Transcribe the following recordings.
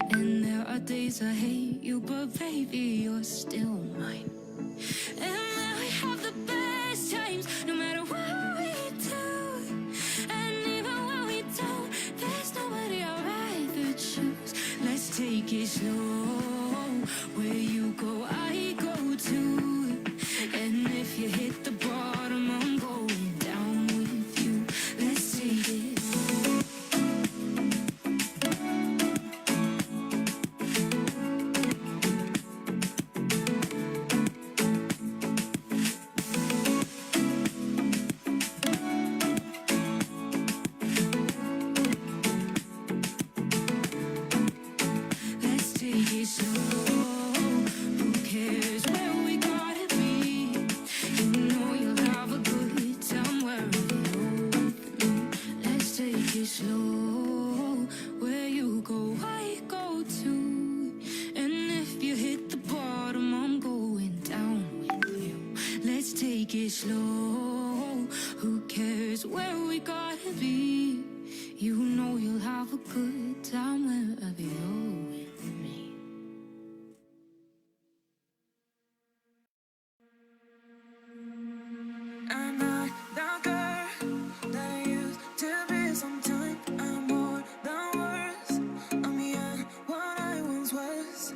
And there are days I hate you, but baby, you're still mine. And now we have the best times, no matter what we do. And even when we don't, there's nobody I'd rather choose. Let's take it slow. Where you go, I go too. And if you hit the bottom, I'm going down with you. Let's take it. Let's take it slow. Who cares where we gotta be? You know you'll have a good time wherever you're with me. Let's take it slow. Where you go, I go too. And if you hit the bottom, I'm going down with you. Let's take it slow. Who cares where we gotta be? You know you'll have a good time wherever you're with me. I'm not the girl that I used to be. Sometimes I'm more than words. I'm beyond what I once was.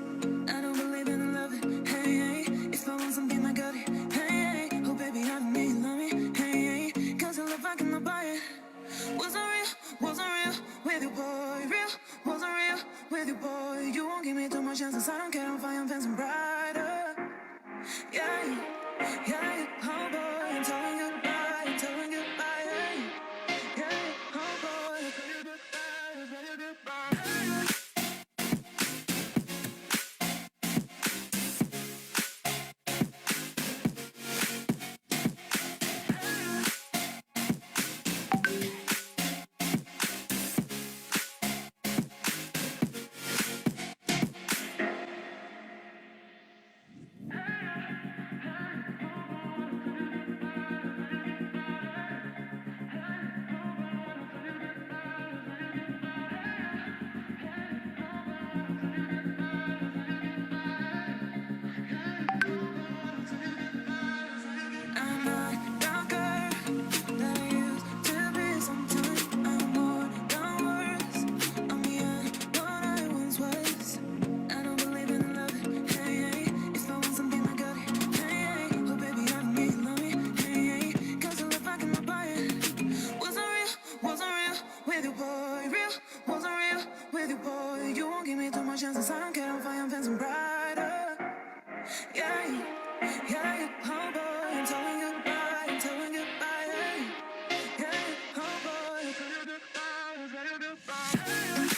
I don't believe in love. Hey, hey. If I want something, I got it. Hey, hey. Oh, baby, I don't need love me. Hey, hey. Cause I love I cannot buy it. Wasn't real with you, boy. Real, wasn't real with you, boy. You won't give me too much chances. I don't care if I am fancy brighter. Yeah, yeah, oh boy, I'm telling goodbye, yeah, yeah, oh boy, I'm telling goodbye. I'm not the girl that I used to be. Sometimes I'm more than words. I'm beyond what I once was. I don't believe in love. Hey, hey. If I want something, I got it. Hey, hey. Oh, baby, I don't need love me. Hey, hey. Cause I love I cannot buy it. Wasn't real with you, boy. Real, wasn't real with you, boy. You won't give me too much chances. I don't care if I am fancy brighter. Yeah, yeah, oh boy, I'm telling goodbye, yeah, yeah, oh boy, I'm telling goodbye.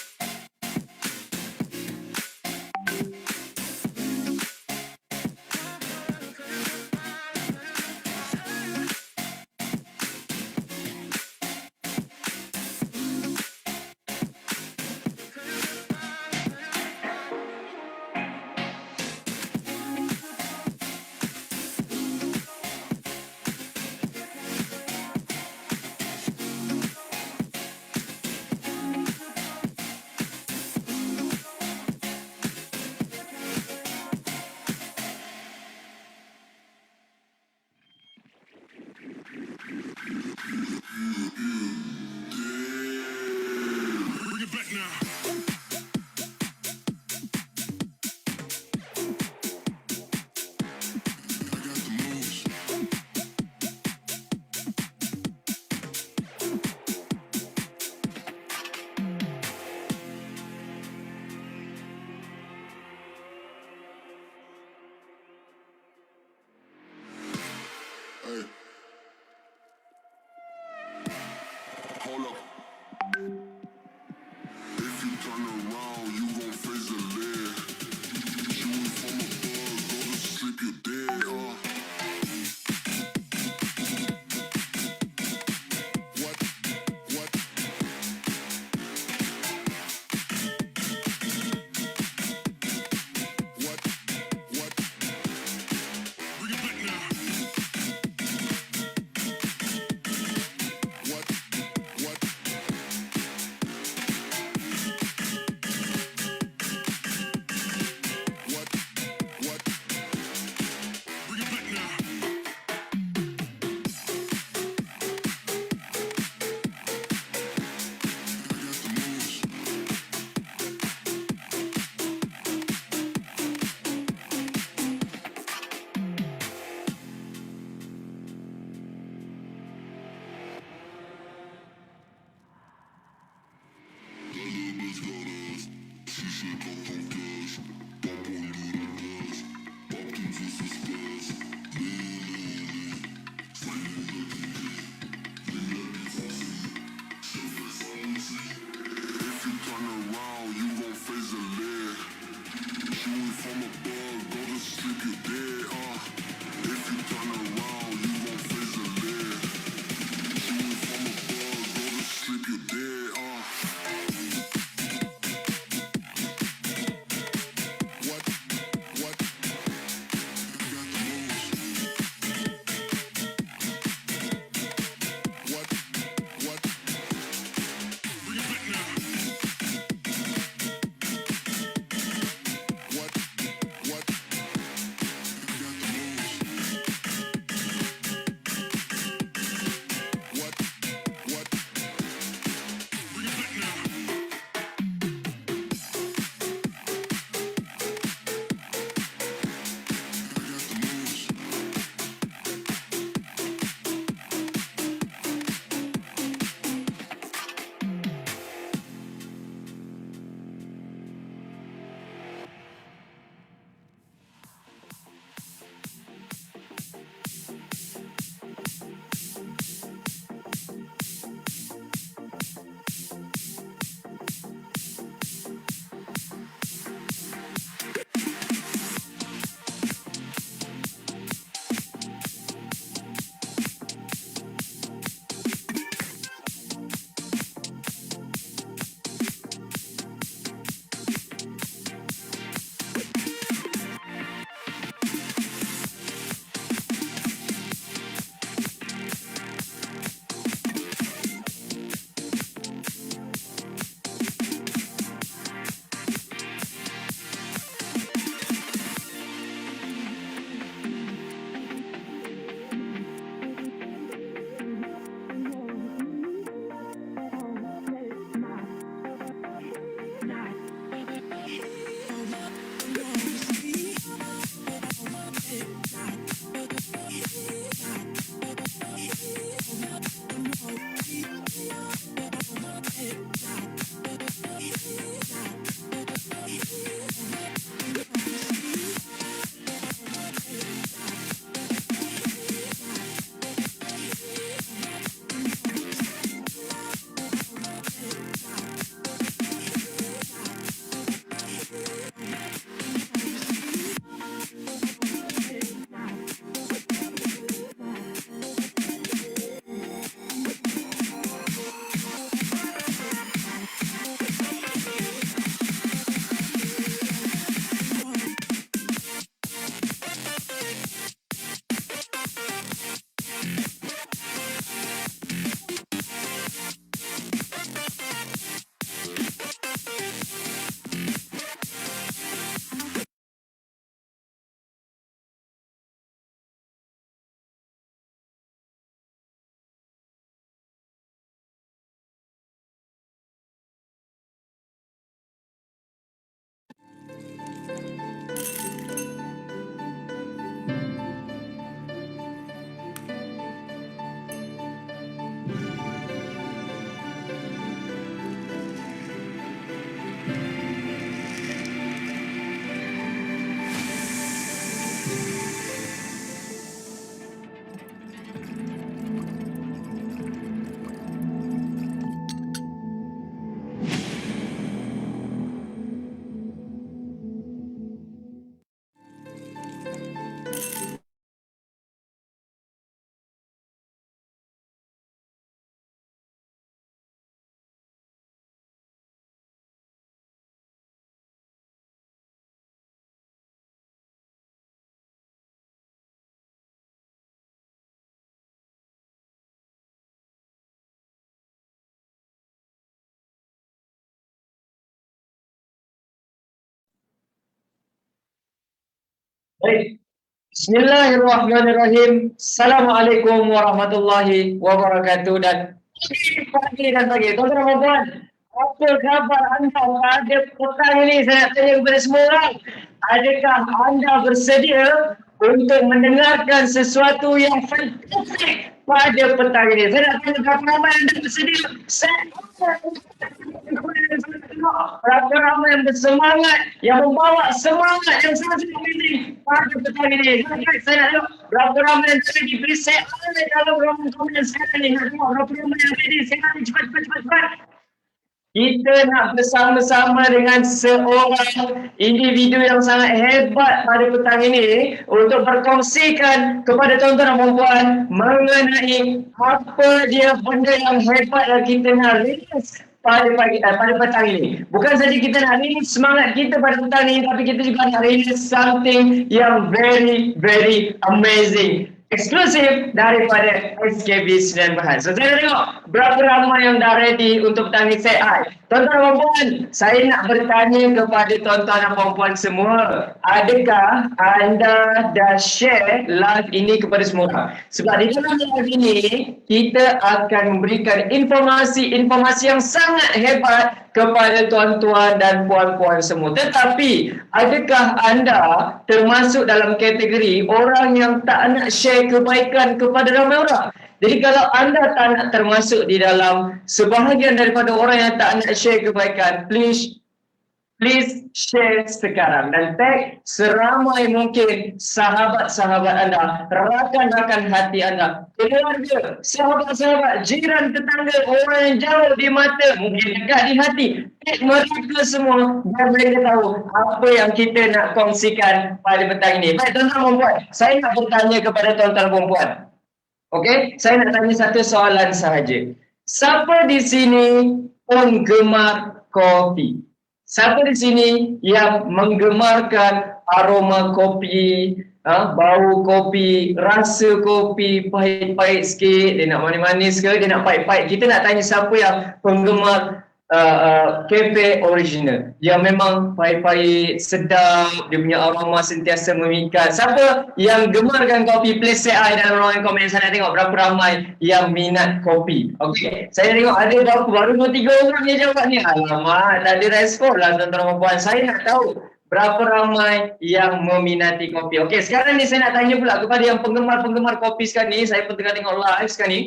Baik, Bismillahirrahmanirrahim. Assalamualaikum warahmatullahi wabarakatuh dan pagi dan pagi. Tuan Ramadan, apa khabar anda pada petang ini? Saya nak tanya kepada semua orang. Adakah anda bersedia untuk mendengarkan sesuatu yang fantastik pada petang ini? Saya nak tanya berapa ramai anda bersedia. Saya berapa ramai yang bersemangat, yang membawa semangat yang sangat amazing pada petang ini. Guys, saya nak tengok berapa ramai yang tadi beri saya dalam ruangan komen sekarang ni. Nak tengok berapa ramai yang tadi. Sekarang ni cepat. Kita nak bersama-sama dengan seorang individu yang sangat hebat pada petang ini untuk berkongsikan kepada tuan-tuan dan puan-puan mengenai apa dia benda yang hebat yang kita nak rilis pada petang ini. Bukan saja kita nak rilis semangat kita pada petang ini, tapi kita juga nak rilis something yang very amazing. Eksklusif daripada SKB 9 Berhad. So saya tengok berapa ramai yang dah ready untuk bertanya saya. Tuan-tuan dan puan-puan, saya nak bertanya kepada tuan-tuan dan puan-puan semua. Adakah anda dah share live ini kepada semua orang? Sebab di dalam live ini, kita akan memberikan informasi yang sangat hebat kepada tuan-tuan dan puan-puan semua. Tetapi, adakah anda termasuk dalam kategori orang yang tak nak share kebaikan kepada ramai orang? Jadi kalau anda tak nak termasuk di dalam sebahagian daripada orang yang tak nak share kebaikan, please share sekarang dan tag seramai mungkin sahabat-sahabat anda, rakan-rakan hati anda, keluarga, sahabat-sahabat, jiran, tetangga, orang yang jauh di mata, mungkin dekat di hati. Tag mereka semua dan mereka tahu apa yang kita nak kongsikan pada petang ini. Baik tuan-tuan dan puan-puan, saya nak bertanya kepada tuan-tuan dan puan-puan. Okey, saya nak tanya satu soalan sahaja. Siapa di sini penggemar kopi? Siapa di sini yang menggemarkan aroma kopi, bau kopi, rasa kopi, pahit-pahit sikit, dia nak manis-manis ke, dia nak pahit-pahit? Kita nak tanya siapa yang penggemar cafe original yang memang pahit-pahit, sedap, dia punya aroma sentiasa memikat. Siapa yang gemarkan kopi, please say I dalam ruangan komen. Saya nak tengok berapa ramai yang minat kopi. Okey, saya tengok ada berapa, baru 2-3 orang yang jawab ni. Alamak, tak ada respon lah tuan-tuan dan puan. Saya nak tahu berapa ramai yang meminati kopi. Okey, sekarang ni saya nak tanya pula kepada yang penggemar-penggemar kopi sekarang ni. Saya pun tengah tengok live sekarang ni.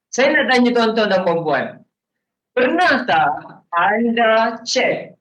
Saya nak tanya tuan-tuan dan puan-puan, pernah tak anda cek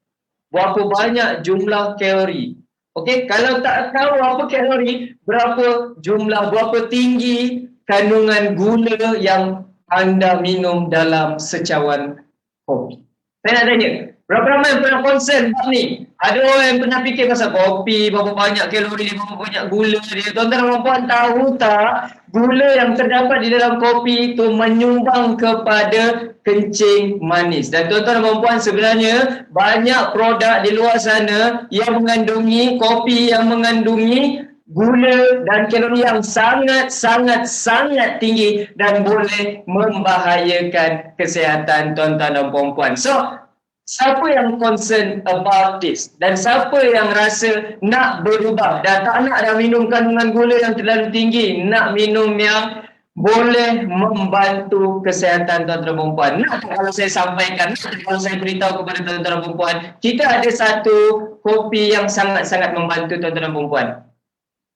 berapa banyak jumlah kalori? Okey, kalau tak tahu apa kalori, berapa tinggi kandungan gula yang anda minum dalam secawan kopi? Saya nak tanya, berapa ramai yang pernah concern bab ni? Ada orang yang pernah fikir pasal kopi, berapa banyak kalori dia, berapa banyak gula dia. Tuan-tuan dan puan tahu tak, gula yang terdapat di dalam kopi itu menyumbang kepada kencing manis. Dan tuan-tuan dan puan, sebenarnya banyak produk di luar sana yang mengandungi kopi yang mengandungi gula dan kalori yang sangat tinggi dan boleh membahayakan kesihatan tuan-tuan dan puan-puan. So, siapa yang concern about this? Dan siapa yang rasa nak berubah dan tak nak dah minum kandungan gula yang terlalu tinggi, nak minum yang boleh membantu kesihatan tuan-tuan dan puan-puan? Nak kalau saya sampaikan, kalau saya beritahu kepada tuan-tuan dan puan-puan, kita ada satu kopi yang sangat-sangat membantu tuan-tuan dan puan-puan.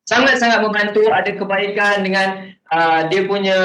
Sangat-sangat membantu, ada kebaikan dengan dia punya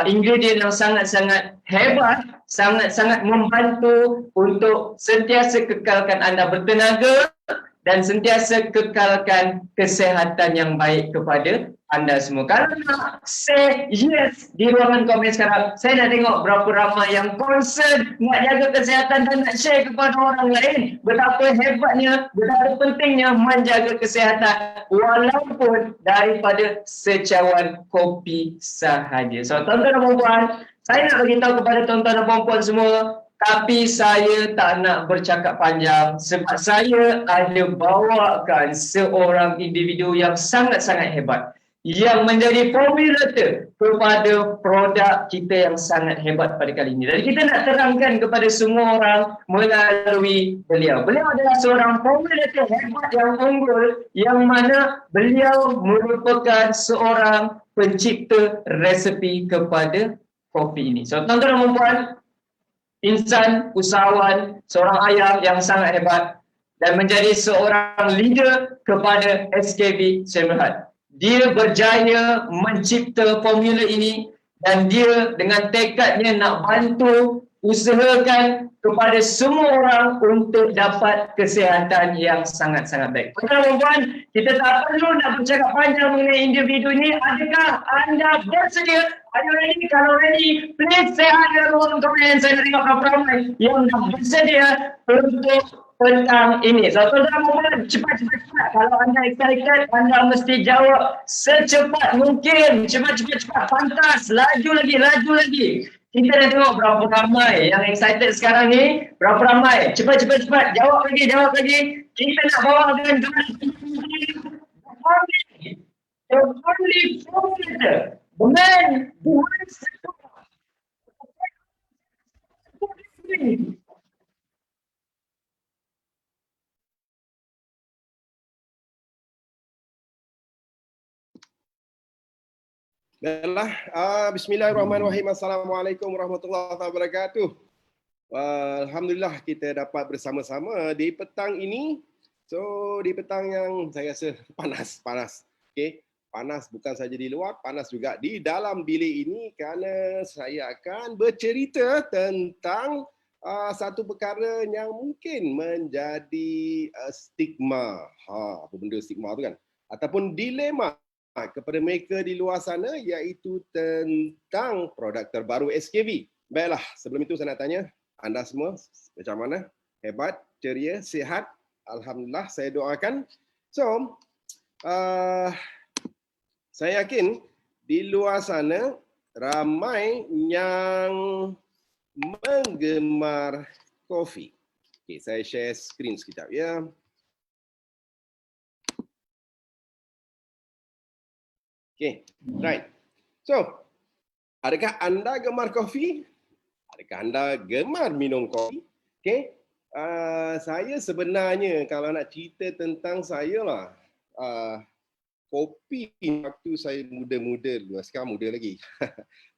ingredient yang sangat-sangat hebat, sangat-sangat membantu untuk sentiasa kekalkan anda bertenaga dan sentiasa kekalkan kesihatan yang baik kepada anda semua. Kalau nak say yes di ruangan komen sekarang, saya nak tengok berapa ramai yang concern nak jaga kesihatan dan nak share kepada orang lain betapa hebatnya, betapa pentingnya menjaga kesihatan walaupun daripada secawan kopi sahaja. So tuan-tuan dan puan-puan, saya nak beritahu kepada tuan-tuan dan puan-puan semua, tapi saya tak nak bercakap panjang sebab saya ada bawakan seorang individu yang sangat-sangat hebat yang menjadi formulator kepada produk kita yang sangat hebat pada kali ini. Dan kita nak terangkan kepada semua orang melalui beliau. Beliau adalah seorang formulator hebat yang unggul yang mana beliau merupakan seorang pencipta resepi kepada kopi ini. So tuan-tuan dan puan, insan, usahawan, seorang ayah yang sangat hebat dan menjadi seorang leader kepada SKB 9 Berhad. Dia berjaya mencipta formula ini dan dia dengan tekadnya nak bantu usahakan kepada semua orang untuk dapat kesihatan yang sangat-sangat baik. Tuan-tuan, kita tak perlu nak bercakap panjang mengenai individu ini. Adakah anda bersedia? Are you ready? Kalau ready, please say hi dalam ruang komen. Saya nak tengok berapa ramai yang dah bersedia untuk tentang ini. So, tuan-tuan, cepat. Kalau anda excited, anda mesti jawab secepat mungkin. Cepat. Pantas. Laju lagi. Kita dah tengok berapa ramai yang excited sekarang ni. Berapa ramai. Cepat. Jawab lagi. Kita nak bawakan the only formulator. The man who wants to Baiklah, bismillahirrahmanirrahim. Assalamualaikum warahmatullahi wabarakatuh. Alhamdulillah kita dapat bersama-sama di petang ini. So, di petang yang saya rasa panas. Okay. Panas bukan saja di luar, panas juga di dalam bilik ini kerana saya akan bercerita tentang satu perkara yang mungkin menjadi stigma. Apa benda stigma tu kan? Ataupun dilema kepada mereka di luar sana, iaitu tentang produk terbaru SKV. Baiklah, sebelum itu saya nak tanya anda semua macam mana? Hebat, ceria, sihat? Alhamdulillah, saya doakan. So, saya yakin di luar sana ramai yang menggemar kopi. Okay, saya share skrin sekejap ya. Okay, right. So, adakah anda gemar kopi? Adakah anda gemar minum kopi? Okay, saya sebenarnya kalau nak cerita tentang saya lah, kopi waktu saya muda-muda dulu, sekarang muda lagi.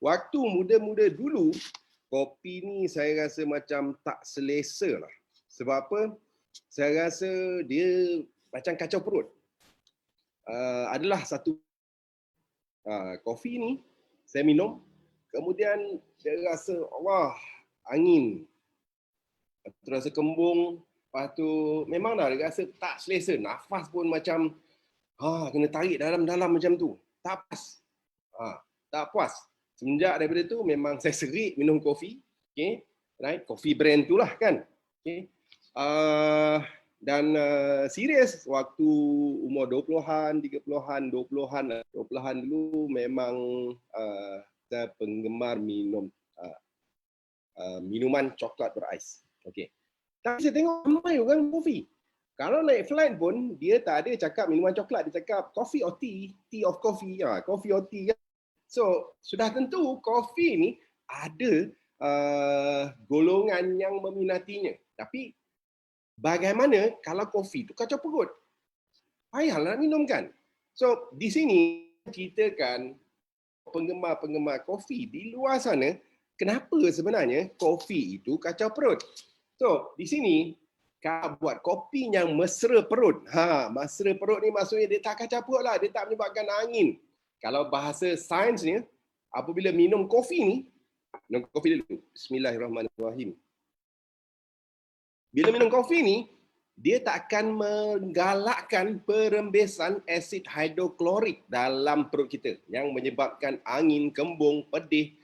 Waktu muda-muda dulu, kopi ni saya rasa macam tak selesa lah. Sebab apa? Saya rasa dia macam kacau perut. Adalah satu kopi ni saya minum, kemudian saya rasa Allah, angin, terasa kembung, lepas tu memang dah rasa tak selesa, nafas pun macam kena tarik dalam-dalam macam tu, tak puas. Semenjak daripada tu memang saya serik minum kopi, okay? Right? Kopi brand tu lah kan, okay? Dan serius waktu umur 20-an, 30-an, 20-an dulu memang saya penggemar minum minuman coklat berais. Okey. Tapi saya tengok ramai orang kopi. Kalau naik flight pun dia tak ada cakap minuman coklat, dia cakap coffee or tea, tea of coffee, coffee or tea. So, sudah tentu kopi ni ada golongan yang meminatinya. Tapi bagaimana kalau kopi tu kacau perut? Payahlah nak minum kan? So, di sini ceritakan penggemar-penggemar kopi di luar sana, kenapa sebenarnya kopi itu kacau perut. So, di sini kalau buat kopi yang mesra perut. Mesra perut ni maksudnya dia tak kacau perut lah, dia tak menyebabkan angin. Kalau bahasa sainsnya, apabila minum kopi dulu. Bismillahirrahmanirrahim. Bila minum kopi ni, dia tak akan menggalakkan perembesan asid hidroklorik dalam perut kita yang menyebabkan angin, kembung, pedih,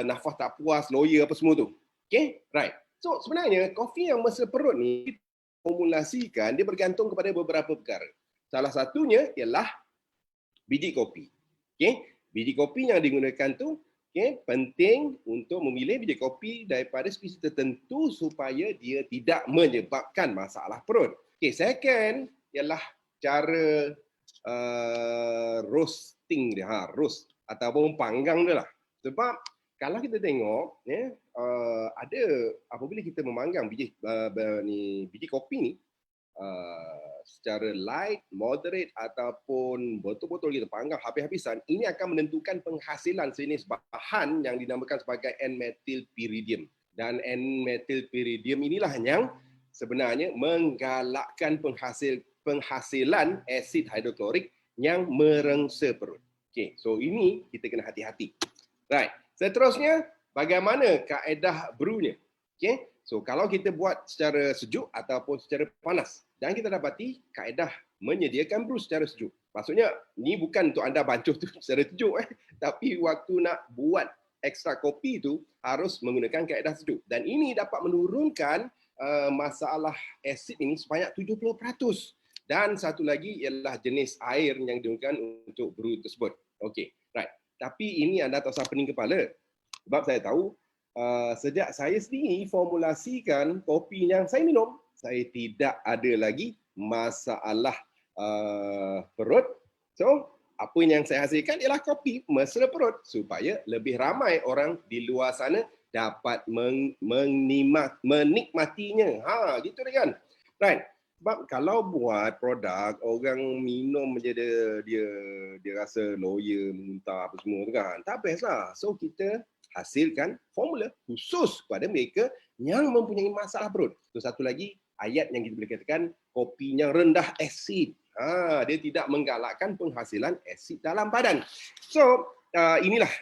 nafas tak puas, loya apa semua tu. Okay? Right. So sebenarnya kopi yang mesra perut ni formulasikan dia bergantung kepada beberapa perkara. Salah satunya ialah biji kopi. Okay? Biji kopi yang digunakan tu penting untuk memilih biji kopi daripada spesies tertentu supaya dia tidak menyebabkan masalah perut. Second ialah cara roasting dia, roast ataupun panggang dia lah. Sebab kalau kita tengok ada apabila kita memanggang biji kopi ni secara light, moderate ataupun betul-betul kita panggang habis-habisan, ini akan menentukan penghasilan sejenis bahan yang dinamakan sebagai N-methylpyridium. Dan N-methylpyridium inilah yang sebenarnya menggalakkan penghasilan asid hidroklorik yang merengsa perut. Okay, so ini kita kena hati-hati. Right. Seterusnya, bagaimana kaedah brewnya. Okay? So kalau kita buat secara sejuk ataupun secara panas, dan kita dapati kaedah menyediakan brew secara sejuk. Maksudnya ni bukan untuk anda bancuh tu secara sejuk tapi waktu nak buat ekstra kopi tu harus menggunakan kaedah sejuk. Dan ini dapat menurunkan masalah asid ini sebanyak 70%. Dan satu lagi ialah jenis air yang digunakan untuk brew tersebut. Okey, right. Tapi ini anda tak usah pening kepala. Sebab saya tahu sejak saya sendiri formulasikan kopi yang saya minum, saya tidak ada lagi masalah perut. So, apa yang saya hasilkan ialah kopi mesra perut supaya lebih ramai orang di luar sana dapat menikmatinya. Gitu kan? Right. Sebab kalau buat produk, orang minum je dia rasa loya, muntah apa semua tu kan. Tak best lah. So, kita hasilkan formula khusus kepada mereka yang mempunyai masalah perut. So, satu lagi, ayat yang kita boleh katakan, kopi yang rendah asid. Dia tidak menggalakkan penghasilan asid dalam badan. So, inilah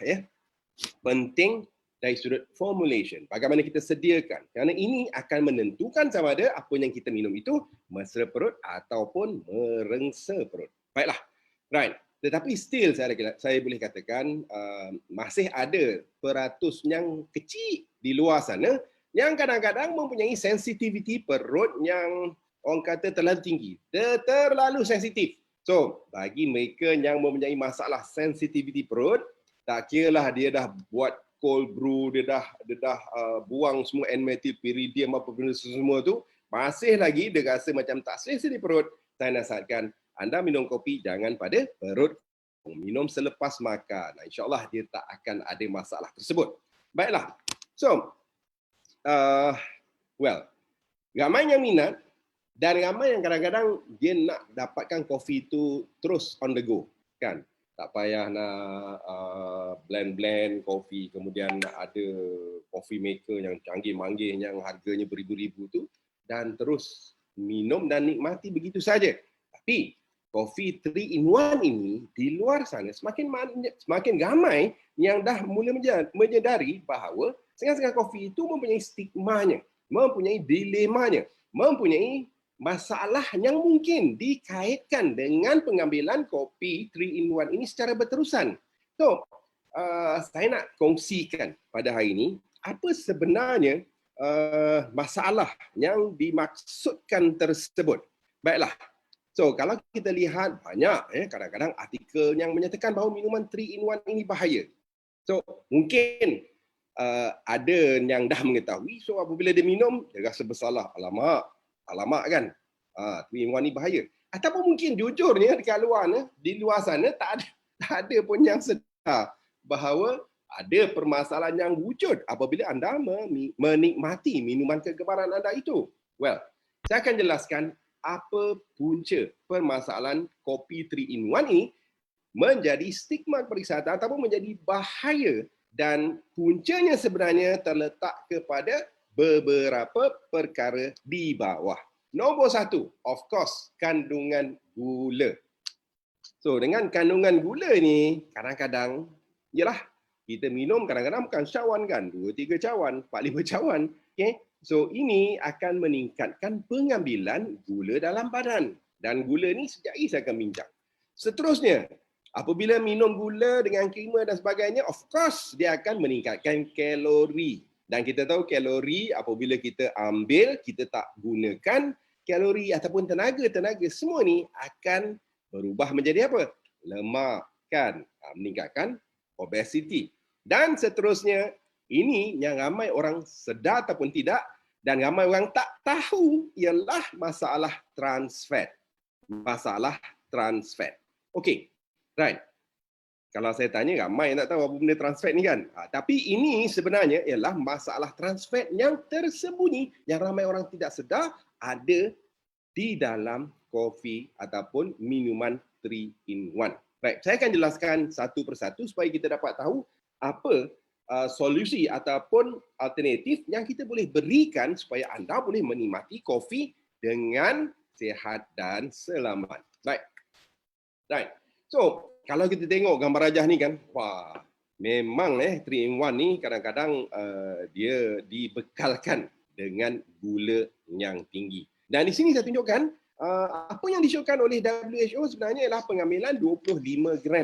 penting dari sudut formulation. Bagaimana kita sediakan. Kerana ini akan menentukan sama ada apa yang kita minum itu mesra perut ataupun merengsa perut. Baiklah. Right. Tetapi still saya boleh katakan masih ada peratus yang kecil di luar sana yang kadang-kadang mempunyai sensitiviti perut yang orang kata terlalu tinggi. Terlalu sensitif. So, bagi mereka yang mempunyai masalah sensitiviti perut, tak kiralah dia dah buat cold brew, dia dah buang semua N-methylpyridine apa benda semua tu, masih lagi dia rasa macam tak selesa di perut. Saya nasihatkan anda minum kopi jangan pada perut, minum selepas makan. InsyaAllah dia tak akan ada masalah tersebut. Baiklah. So, ramai yang minat dan ramai yang kadang-kadang dia nak dapatkan kopi itu terus on the go, kan? Tak payah nak blend kopi, kemudian nak ada coffee maker yang canggih-manggih yang harganya beribu-ribu tu dan terus minum dan nikmati begitu saja. Tapi kopi 3-in-1 ini di luar sana semakin ramai yang dah mula menyedari bahawa setengah-setengah kopi itu mempunyai stigmanya, mempunyai dilemanya, mempunyai masalah yang mungkin dikaitkan dengan pengambilan kopi 3-in-1 ini secara berterusan. So, saya nak kongsikan pada hari ini apa sebenarnya masalah yang dimaksudkan tersebut. Baiklah. So, kalau kita lihat banyak kadang-kadang artikel yang menyatakan bahawa minuman 3-in-1 ini bahaya. So, mungkin ada yang dah mengetahui, so apabila dia minum, dia rasa bersalah. Alamak kan, 3-in-1 ni bahaya. Ataupun mungkin jujurnya di luar sana tak ada pun yang sedar bahawa ada permasalahan yang wujud apabila anda menikmati minuman kegemaran anda itu. Well, saya akan jelaskan apa punca permasalahan kopi 3-in-1 ini menjadi stigma kesihatan ataupun menjadi bahaya, dan puncanya sebenarnya terletak kepada beberapa perkara di bawah. Nombor 1, of course, kandungan gula. So, dengan kandungan gula ni, kadang-kadang, yalah, kita minum kadang-kadang bukan cawan kan, 2-3 cawan, 4-5 cawan. Okay? So, ini akan meningkatkan pengambilan gula dalam badan. Dan gula ni sejak ini saya akan bincang. Seterusnya, apabila minum gula dengan krema dan sebagainya, of course, dia akan meningkatkan kalori. Dan kita tahu kalori apabila kita ambil, kita tak gunakan kalori ataupun tenaga semua ni akan berubah menjadi apa? Lemak, kan? Meningkatkan obesity. Dan seterusnya, ini yang ramai orang sedar ataupun tidak dan ramai orang tak tahu ialah masalah trans fat. Masalah trans fat. Okey, right. Kalau saya tanya, ramai yang tak tahu apa benda trans fat ni kan. Tapi ini sebenarnya ialah masalah trans fat yang tersembunyi yang ramai orang tidak sedar ada di dalam kopi ataupun minuman 3-in-1. Baik, saya akan jelaskan satu persatu supaya kita dapat tahu apa solusi ataupun alternatif yang kita boleh berikan supaya anda boleh menikmati kopi dengan sihat dan selamat. Baik. Right. So, kalau kita tengok gambar rajah ni kan, wah, memang 3 in 1 ni kadang-kadang dia dibekalkan dengan gula yang tinggi. Dan di sini saya tunjukkan apa yang disyorkan oleh WHO sebenarnya ialah pengambilan 25 gram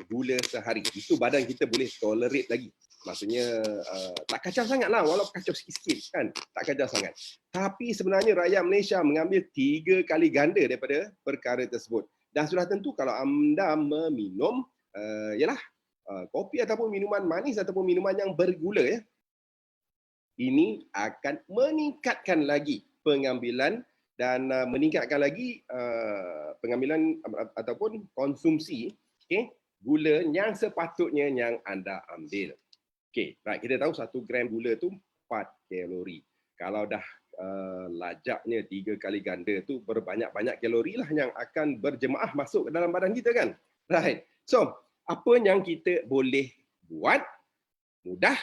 gula sehari. Itu badan kita boleh tolerate lagi. Maksudnya tak kacau sangat lah, walaupun kacau sikit-sikit kan, tak kacau sangat. Tapi sebenarnya rakyat Malaysia mengambil 3 kali ganda daripada perkara tersebut. Dan sudah tentu kalau anda meminum kopi ataupun minuman manis ataupun minuman yang bergula, ini akan meningkatkan lagi pengambilan dan meningkatkan lagi pengambilan ataupun konsumsi gula yang sepatutnya yang anda ambil. Right, kita tahu 1 gram gula tu 4 kalori. Kalau dah lajaknya 3 kali ganda tu, berbanyak-banyak kalori lah yang akan berjemaah masuk ke dalam badan kita kan. Right. So, apa yang kita boleh buat? Mudah.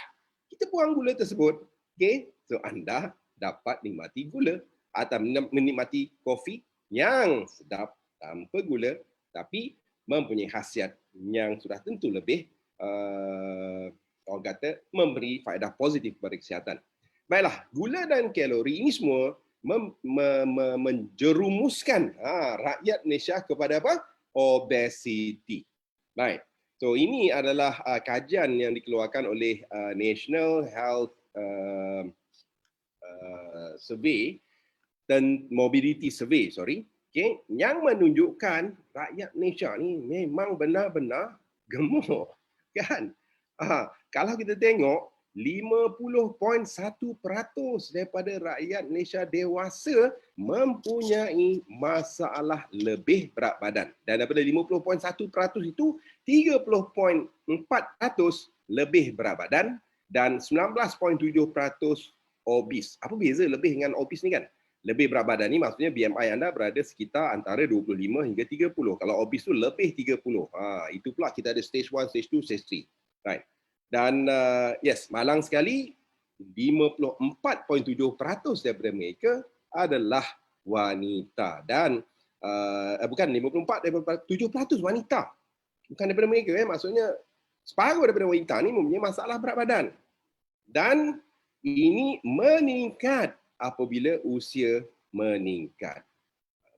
Kita buang gula tersebut. So anda dapat nikmati gula atau menikmati kopi yang sedap tanpa gula tapi mempunyai khasiat yang sudah tentu lebih orang kata memberi faedah positif kepada kesihatan. Baiklah, gula dan kalori ini semua menjerumuskan rakyat Malaysia kepada apa? Obesiti. Baik. So ini adalah kajian yang dikeluarkan oleh National Health Survey dan Mobility Survey, yang menunjukkan rakyat Malaysia ni memang benar-benar gemuk, kan? Kalau kita tengok 50.1% daripada rakyat Malaysia dewasa mempunyai masalah lebih berat badan. Dan daripada 50.1% itu 30.4% lebih berat badan dan 19.7% obes. Apa beza lebih dengan obes ni kan? Lebih berat badan ni maksudnya BMI anda berada sekitar antara 25 hingga 30. Kalau obes tu lebih 30. Itu pula kita ada stage 1, stage 2, stage 3. Right. Dan malang sekali 54.7% daripada mereka adalah wanita dan bukan 54 daripada 7% wanita. Bukan daripada mereka, maksudnya separuh daripada wanita ni mempunyai masalah berat badan. Dan ini meningkat apabila usia meningkat.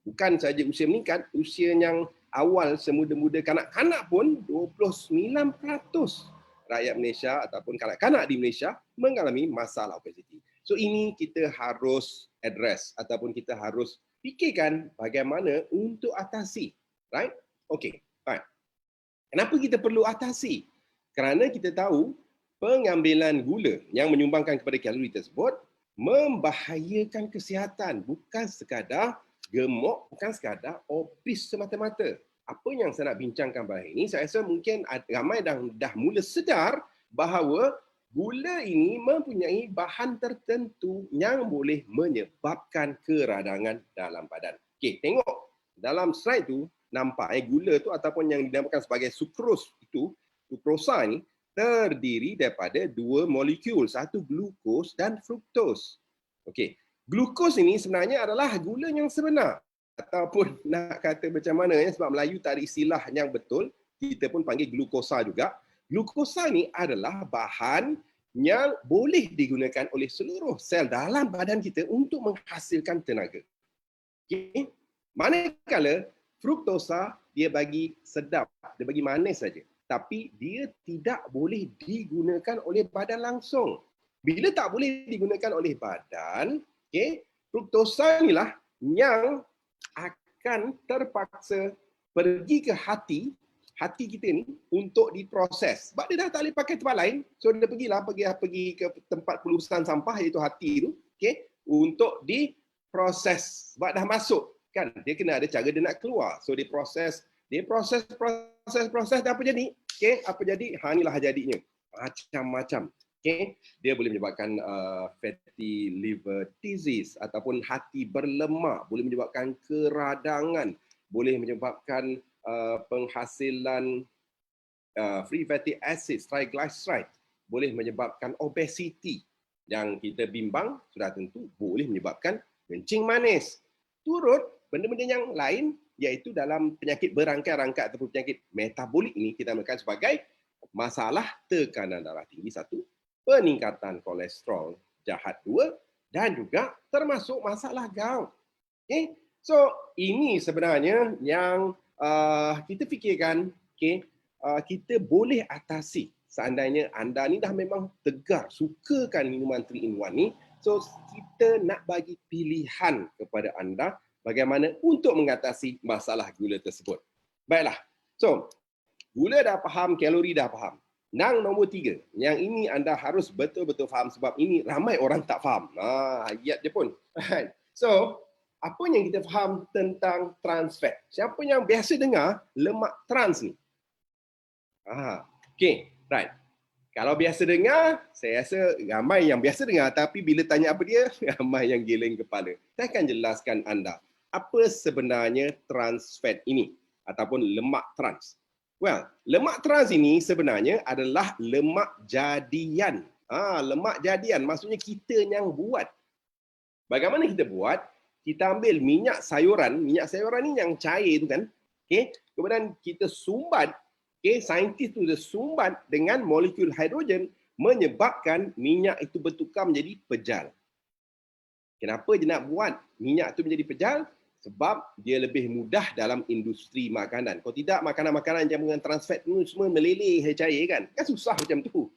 Bukan saja usia meningkat, usia yang awal semuda-muda kanak-kanak pun 29% rakyat Malaysia ataupun kanak-kanak di Malaysia mengalami masalah obesiti. So ini kita harus address ataupun kita harus fikirkan bagaimana untuk atasi. Right? Okay. Right. Kenapa kita perlu atasi? Kerana kita tahu pengambilan gula yang menyumbangkan kepada kalori tersebut membahayakan kesihatan. Bukan sekadar gemuk, bukan sekadar obes semata-mata. Apa yang saya nak bincangkan pada hari ini, saya rasa mungkin ramai dah mula sedar bahawa gula ini mempunyai bahan tertentu yang boleh menyebabkan keradangan dalam badan. Okey, tengok dalam slide tu nampak gula tu ataupun yang dinamakan sebagai sucrose itu, sukrosa ni terdiri daripada 2 molekul, satu glukos dan fruktos. Okey, glukos ini sebenarnya adalah gula yang sebenar. Ataupun nak kata macam mana sebab Melayu tak ada istilah yang betul, kita pun panggil glukosa juga. Glukosa ni adalah bahan yang boleh digunakan oleh seluruh sel dalam badan kita untuk menghasilkan tenaga. Okay? Manakala fruktosa dia bagi sedap, dia bagi manis saja. Tapi dia tidak boleh digunakan oleh badan langsung. Bila tak boleh digunakan oleh badan, fruktosa inilah yang akan terpaksa pergi ke hati kita ni untuk diproses. Sebab dia dah tak boleh pakai tempat lain, so dia pergi ke tempat pelurusan sampah iaitu hati tu, untuk diproses. Sebab dah masuk kan, dia kena ada cara dia nak keluar. So dia proses dan apa jadi? Apa jadi? Inilah jadinya. Macam-macam. Dia boleh menyebabkan fatty liver disease ataupun hati berlemak, boleh menyebabkan keradangan, boleh menyebabkan penghasilan free fatty acids, triglyceride, boleh menyebabkan obesity yang kita bimbang sudah tentu boleh menyebabkan kencing manis. Turut benda-benda yang lain iaitu dalam penyakit berangkai-rangkai ataupun penyakit metabolik ini kita namakan sebagai masalah tekanan darah tinggi 1, peningkatan kolesterol jahat 2, dan juga termasuk masalah gout. Okay? So, ini sebenarnya yang kita fikirkan, kita boleh atasi seandainya anda ni dah memang tegar, sukakan minuman 3-in-1 ni. So, kita nak bagi pilihan kepada anda bagaimana untuk mengatasi masalah gula tersebut. Baiklah. So, gula dah faham, kalori dah faham. Yang nombor 3, yang ini anda harus betul-betul faham sebab ini ramai orang tak faham. Ayat dia pun. So, apa yang kita faham tentang trans fat? Siapa yang biasa dengar lemak trans ni? Okay, right. Kalau biasa dengar, saya rasa ramai yang biasa dengar, tapi bila tanya apa dia, ramai yang geleng kepala. Saya akan jelaskan anda apa sebenarnya trans fat ini ataupun lemak trans. Well, lemak trans ini sebenarnya adalah lemak jadian. Lemak jadian maksudnya kita yang buat. Bagaimana kita buat? Kita ambil minyak sayuran ni yang cair tu kan. Okay? Kemudian kita sumbat, saintis tu dia sumbat dengan molekul hidrogen menyebabkan minyak itu bertukar menjadi pejal. Kenapa dia nak buat minyak tu menjadi pejal? Sebab dia lebih mudah dalam industri makanan. Kalau tidak, makanan-makanan yang dengan trans fat tu semua meleleh cair kan. Kan susah macam tu.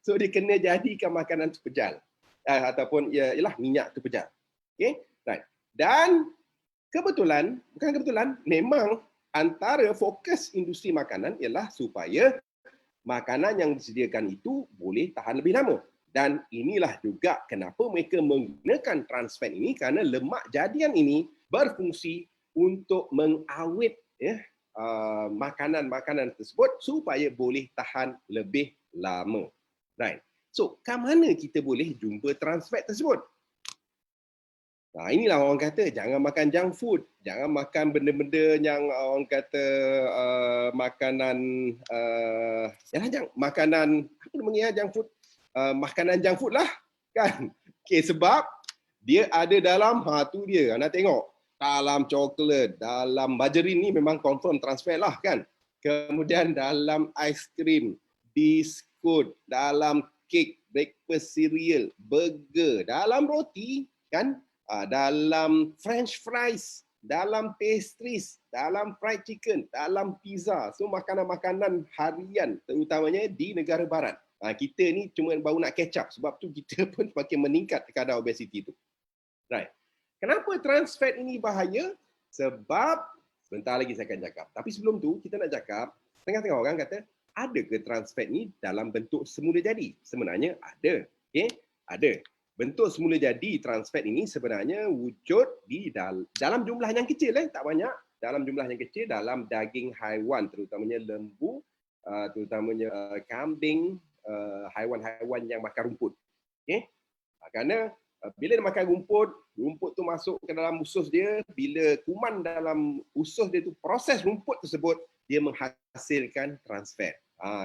So dia kena jadikan makanan tu pejal. Ataupun ialah minyak tu pejal. Okay? Right. Dan bukan kebetulan, memang antara fokus industri makanan ialah supaya makanan yang disediakan itu boleh tahan lebih lama. Dan inilah juga kenapa mereka menggunakan trans fat ini, kerana lemak jadian ini berfungsi untuk mengawet makanan-makanan tersebut supaya boleh tahan lebih lama. Right. So, kat mana kita boleh jumpa trans fat tersebut? Inilah orang kata jangan makan junk food, jangan makan benda-benda yang orang kata makanan makanan apa namanya junk food, makanan junk food lah kan. Okay, sebab dia ada dalam tu dia anda tengok dalam coklat, dalam margarin ni memang confirm trans fat lah kan. Kemudian dalam aiskrim, biskut, dalam kek, breakfast cereal, burger, dalam roti kan. Dalam french fries, dalam pastries, dalam fried chicken, dalam pizza. So makanan-makanan harian terutamanya di negara barat. Kita ni cuma baru nak catch up sebab tu kita pun semakin meningkat kadar obesiti tu. Right. Kenapa trans fat ini bahaya? Sebab sebentar lagi saya akan cakap. Tapi sebelum tu kita nak cakap, tengah-tengah orang kata, ada ke trans fat ni dalam bentuk semula jadi? Sebenarnya ada. Okay? Ada. Bentuk semula jadi trans fat ini sebenarnya wujud di dalam jumlah yang kecil, tak banyak. Dalam jumlah yang kecil dalam daging haiwan, terutamanya lembu, terutamanya kambing, haiwan-haiwan yang makan rumput. Okay? Kerana bila dia makan rumput tu masuk ke dalam usus dia, bila kuman dalam usus dia tu proses rumput tersebut, dia menghasilkan trans fat.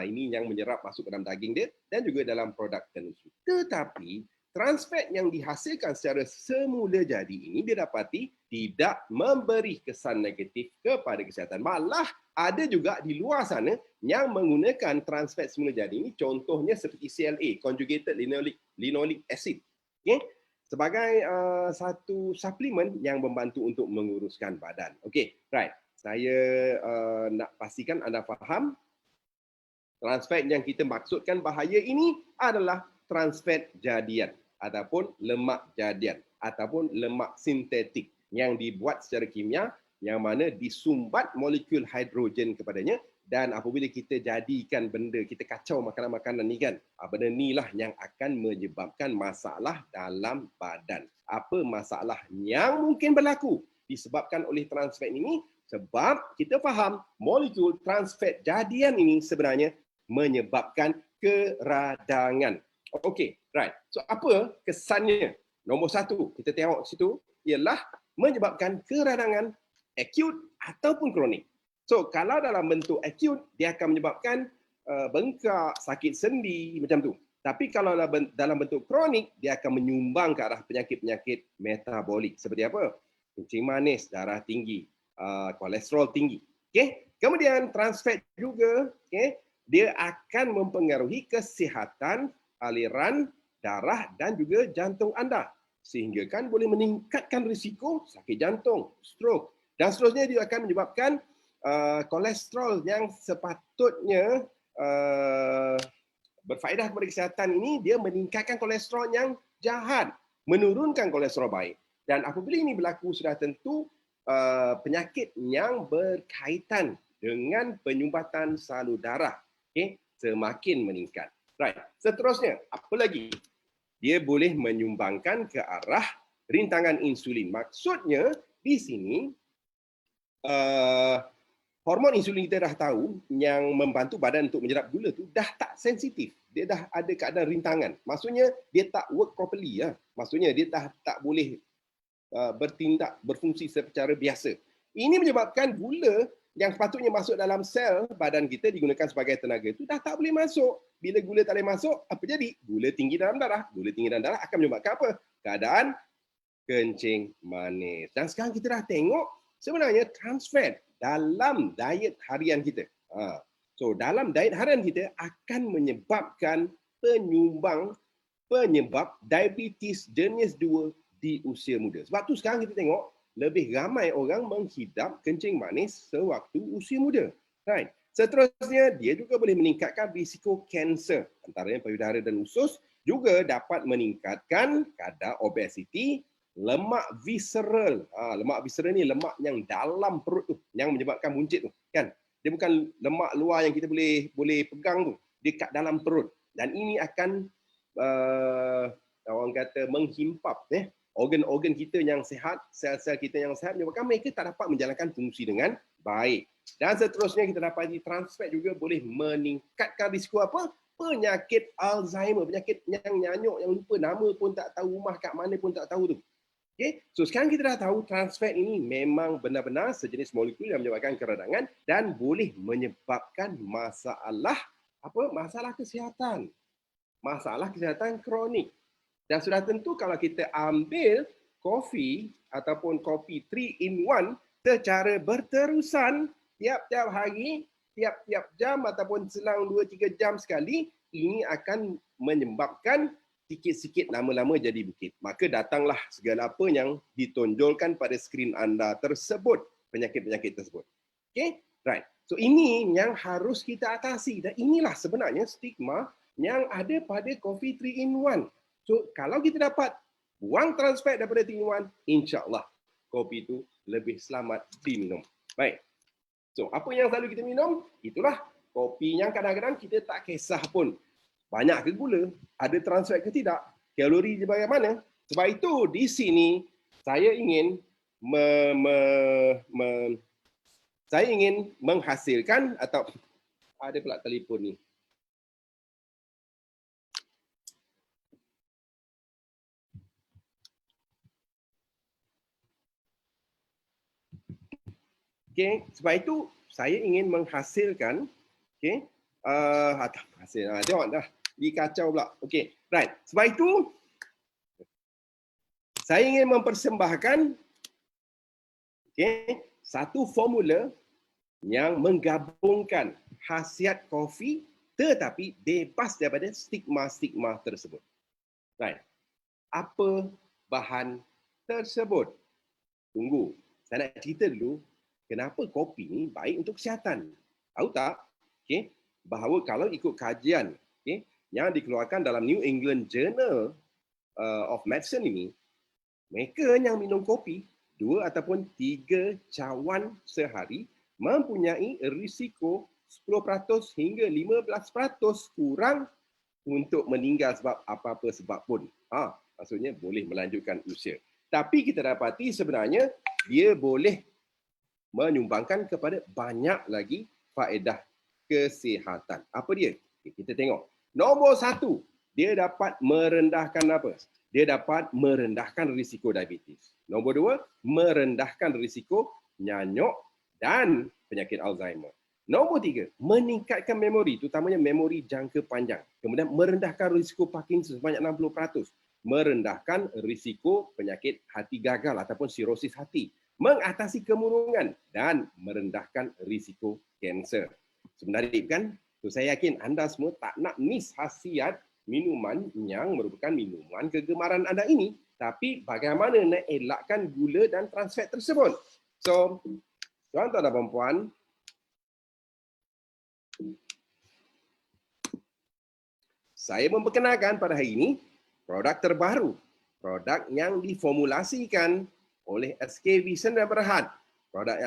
Ini yang menyerap masuk ke dalam daging dia dan juga dalam produk tertentu. Tetapi trans fat yang dihasilkan secara semula jadi ini didapati tidak memberi kesan negatif kepada kesihatan. Malah ada juga di luar sana yang menggunakan trans fat semula jadi ini, contohnya seperti CLA, conjugated linoleic acid. Okay? Sebagai satu suplemen yang membantu untuk menguruskan badan. Okay, right. Saya nak pastikan anda faham trans fat yang kita maksudkan bahaya ini adalah trans fat jadian ataupun lemak jadian ataupun lemak sintetik yang dibuat secara kimia yang mana disumbat molekul hidrogen kepadanya, dan apabila kita jadikan benda, kita kacau makanan-makanan ni kan, benda ni lah yang akan menyebabkan masalah dalam badan. Apa masalah yang mungkin berlaku disebabkan oleh trans fat ini? Sebab kita faham molekul trans fat jadian ini sebenarnya menyebabkan keradangan. Okey, right. So apa kesannya? Nombor 1, kita tengok situ, ialah menyebabkan keradangan akut ataupun kronik. So kalau dalam bentuk akut, dia akan menyebabkan bengkak, sakit sendi macam tu. Tapi kalau dalam bentuk kronik, dia akan menyumbang ke arah penyakit-penyakit metabolik. Seperti apa? Kencing manis, darah tinggi, kolesterol tinggi. Okay? Kemudian trans fat juga, okay, dia akan mempengaruhi kesihatan aliran darah dan juga jantung anda. Sehingga kan boleh meningkatkan risiko sakit jantung, stroke. Dan seterusnya dia akan menyebabkan kolesterol yang sepatutnya berfaedah kepada kesihatan ini, dia meningkatkan kolesterol yang jahat, menurunkan kolesterol baik. Dan apabila ini berlaku, sudah tentu penyakit yang berkaitan dengan penyumbatan salur darah, semakin meningkat. Right. Seterusnya, apa lagi? Dia boleh menyumbangkan ke arah rintangan insulin. Maksudnya di sini hormon insulin kita dah tahu yang membantu badan untuk menyerap gula tu dah tak sensitif. Dia dah ada keadaan rintangan. Maksudnya dia tak work properly. Maksudnya dia dah tak boleh bertindak, berfungsi secara biasa. Ini menyebabkan gula yang sepatutnya masuk dalam sel badan kita digunakan sebagai tenaga itu dah tak boleh masuk. Bila gula tak boleh masuk, apa jadi? Gula tinggi dalam darah. Gula tinggi dalam darah akan menyebabkan apa? Keadaan kencing manis. Dan sekarang kita dah tengok sebenarnya trans fat dalam diet harian kita. So dalam diet harian kita akan menyebabkan penyebab diabetes jenis 2 di usia muda. Sebab tu sekarang kita tengok lebih ramai orang menghidap kencing manis sewaktu usia muda. Right. Seterusnya, dia juga boleh meningkatkan risiko kanser antaranya payudara dan usus, juga dapat meningkatkan kadar obesiti, lemak visceral. Lemak visceral ni lemak yang dalam perut tu, yang menyebabkan buncit tu, kan? Dia bukan lemak luar yang kita boleh pegang tu, dia kat dalam perut. Dan ini akan orang kata menghimpap organ-organ kita yang sihat, sel-sel kita yang sihat, menyebabkan mereka tak dapat menjalankan fungsi dengan baik. Dan seterusnya kita dapati trans fat juga boleh meningkatkan risiko apa? Penyakit Alzheimer, penyakit yang nyanyuk, yang lupa nama pun tak tahu, rumah kat mana pun tak tahu tu. Okay? So sekarang kita dah tahu trans fat ini memang benar-benar sejenis molekul yang menyebabkan keradangan dan boleh menyebabkan masalah kesihatan. Masalah kesihatan kronik. Dan sudah tentu kalau kita ambil kopi ataupun kopi 3 in 1 secara berterusan tiap-tiap hari, tiap-tiap jam ataupun selang 2-3 jam sekali, ini akan menyebabkan sikit-sikit lama-lama jadi bukit. Maka datanglah segala apa yang ditonjolkan pada skrin anda tersebut, penyakit-penyakit tersebut. Okay? Right. So ini yang harus kita atasi dan inilah sebenarnya stigma yang ada pada kopi 3 in 1. So kalau kita dapat buang trans fat daripada 3 in 1, insya-Allah kopi itu lebih selamat diminum. Baik. So, apa yang selalu kita minum? Itulah kopi yang kadang-kadang kita tak kisah pun. Banyak ke gula? Ada trans fat ke tidak? Kalori dia bagaimana? Sebab itu di sini saya ingin menghasilkan atau ada pula telefon ni. Okay, sebab itu saya ingin menghasilkan, okay, tengok dah dikacau pula. Okay, right. Sebab itu saya ingin mempersembahkan, okay, satu formula yang menggabungkan khasiat kopi tetapi bebas daripada stigma-stigma tersebut. Right. Apa bahan tersebut? Tunggu, saya nak cerita dulu kenapa kopi ni baik untuk kesihatan. Tahu tak? Okay, bahawa kalau ikut kajian, okay, yang dikeluarkan dalam New England Journal of Medicine ini, mereka yang minum kopi 2 ataupun 3 cawan sehari mempunyai risiko 10% hingga 15% kurang untuk meninggal sebab apa-apa sebab pun. Maksudnya boleh melanjutkan usia. Tapi kita dapati sebenarnya dia boleh menyumbangkan kepada banyak lagi faedah kesihatan. Apa dia? Kita tengok. Nombor 1, dia dapat merendahkan apa? Dia dapat merendahkan risiko diabetes. Nombor 2, merendahkan risiko nyanyuk dan penyakit Alzheimer. Nombor 3, meningkatkan memori, terutamanya memori jangka panjang. Kemudian merendahkan risiko Parkinson sebanyak 60%. Merendahkan risiko penyakit hati gagal ataupun sirosis hati. Mengatasi kemurungan dan merendahkan risiko kanser. Sebenarnya kan So, saya yakin anda semua tak nak miss khasiat minuman yang merupakan minuman kegemaran anda ini. Tapi bagaimana nak elakkan gula dan trans fat tersebut? So, tuan-tuan dan puan-puan, saya memperkenalkan pada hari ini produk terbaru, produk yang diformulasikan oleh SK Vision dan Berhad. Produk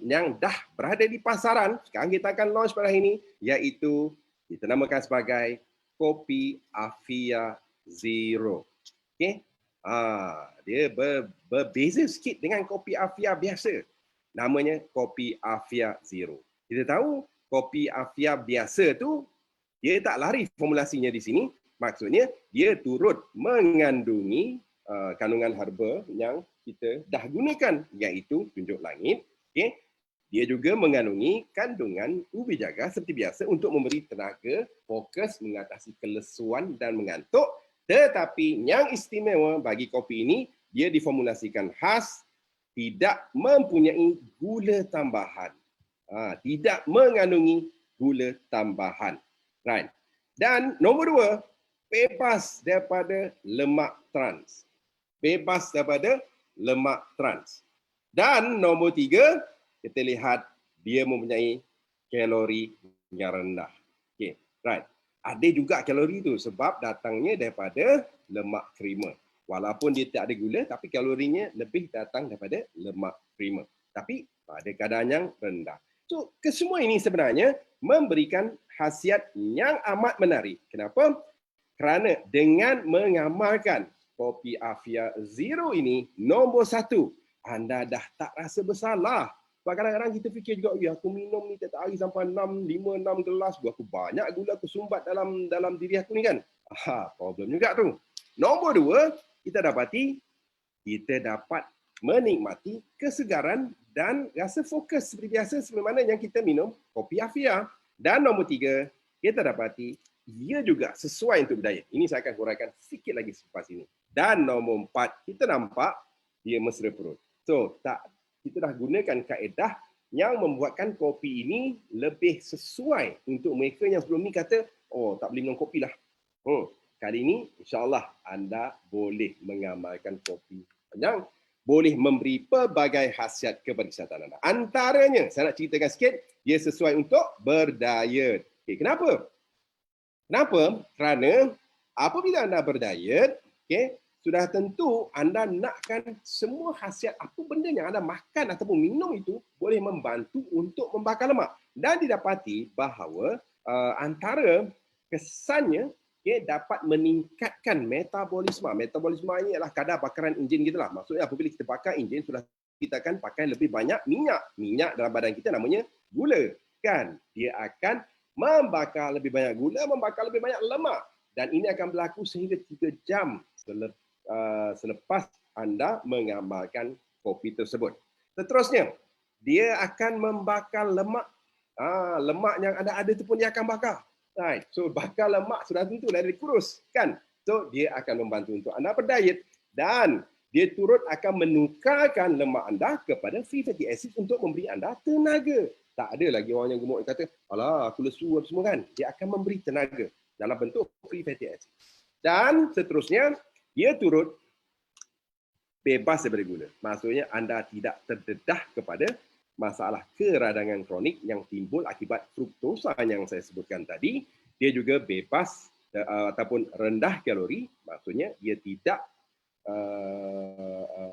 yang dah berada di pasaran, sekarang kita akan launch pada hari ini, iaitu kita namakan sebagai Kopi Afia Zero. Okey. Dia berbeza sikit dengan Kopi Afia biasa. Namanya Kopi Afia Zero. Kita tahu Kopi Afia biasa tu dia tak lari formulasinya di sini. Maksudnya dia turut mengandungi kandungan herba yang kita dah gunakan, iaitu tunjuk langit. Okay. Dia juga mengandungi kandungan ubi jaga seperti biasa untuk memberi tenaga, fokus, mengatasi kelesuan dan mengantuk. Tetapi yang istimewa bagi kopi ini, dia diformulasikan khas, tidak mempunyai gula tambahan. Tidak mengandungi gula tambahan. Right. Dan nombor 2, bebas daripada lemak trans. Bebas daripada lemak trans. Dan nombor 3, kita lihat dia mempunyai kalori yang rendah. Okay, right. Ada juga kalori tu sebab datangnya daripada lemak krimer. Walaupun dia tak ada gula, tapi kalorinya lebih datang daripada lemak krimer. Tapi pada kadar yang rendah. So, kesemua ini sebenarnya memberikan khasiat yang amat menarik. Kenapa? Kerana dengan mengamalkan Kopi Afia Zero ini, nombor 1, anda dah tak rasa bersalah. Sebab kadang-kadang kita fikir juga, aku minum ni tiap hari sampai 6 gelas, aku banyak gula aku sumbat dalam diri aku ni kan. Problem juga tu. Nombor 2, kita dapati, kita dapat menikmati kesegaran dan rasa fokus seperti biasa seperti mana yang kita minum Kopi Afia. Dan nombor 3, kita dapati ia juga sesuai untuk berdiet. Ini saya akan huraikan sikit lagi selepas ini. Dan nombor 4, kita nampak dia mesra perut. So, kita dah gunakan kaedah yang membuatkan kopi ini lebih sesuai untuk mereka yang sebelum ni kata, tak boleh minum kopi lah. Kali ini, insyaAllah anda boleh mengamalkan kopi yang boleh memberi pelbagai khasiat kepada kesihatan anda. Antaranya, saya nak ceritakan sikit, dia sesuai untuk berdiet. Okay, kenapa? Kerana apabila anda berdiet, sudah tentu anda nakkan semua khasiat apa benda yang anda makan ataupun minum itu boleh membantu untuk membakar lemak. Dan didapati bahawa antara kesannya dapat meningkatkan metabolisme. Metabolisme ini adalah kadar bakaran enjin kita lah. Maksudnya apabila kita bakar enjin, sudah kita akan pakai lebih banyak minyak. Minyak dalam badan kita namanya gula. Kan? Dia akan membakar lebih banyak gula, membakar lebih banyak lemak. Dan ini akan berlaku sehingga 3 jam selepas anda mengamalkan kopi tersebut. Seterusnya, dia akan membakar lemak. Lemak yang anda ada itu pun dia akan bakar. Right. So, bakar lemak sudah tentu dari kurus. Kan? So, dia akan membantu untuk anda berdiet. Dan dia turut akan menukarkan lemak anda kepada free fatty acid untuk memberi anda tenaga. Tak ada lagi orang yang gemuk yang kata, alah, aku lesu apa semua kan. Dia akan memberi tenaga dalam bentuk free fatty acid. Dan seterusnya, dia turut bebas daripada gula. Maksudnya anda tidak terdedah kepada masalah keradangan kronik yang timbul akibat fruktosa yang saya sebutkan tadi. Dia juga bebas ataupun rendah kalori. Maksudnya dia tidak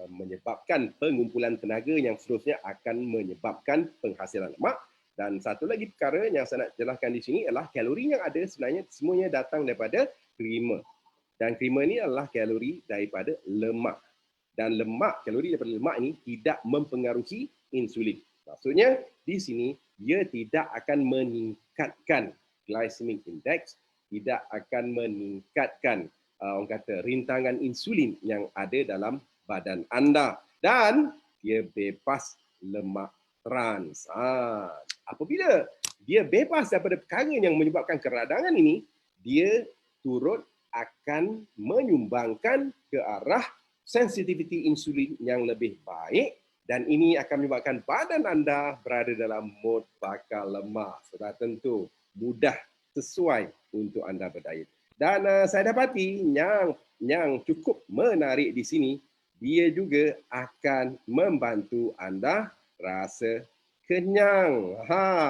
menyebabkan pengumpulan tenaga yang seterusnya akan menyebabkan penghasilan lemak. Dan satu lagi perkara yang saya nak jelaskan di sini adalah kalori yang ada sebenarnya semuanya datang daripada krimer. Dan krimer ini adalah kalori daripada lemak. Dan kalori daripada lemak ini tidak mempengaruhi insulin. Maksudnya di sini dia tidak akan meningkatkan glycemic index, tidak akan meningkatkan orang kata rintangan insulin yang ada dalam badan anda. Dan dia bebas lemak trans. Apabila dia bebas daripada perkara yang menyebabkan keradangan ini, dia turut akan menyumbangkan ke arah sensitivity insulin yang lebih baik. Dan ini akan menyebabkan badan anda berada dalam mod bakar lemak. Sudah tentu mudah, sesuai untuk anda berdiet. Dan saya dapati yang cukup menarik di sini, dia juga akan membantu anda rasa kenyang.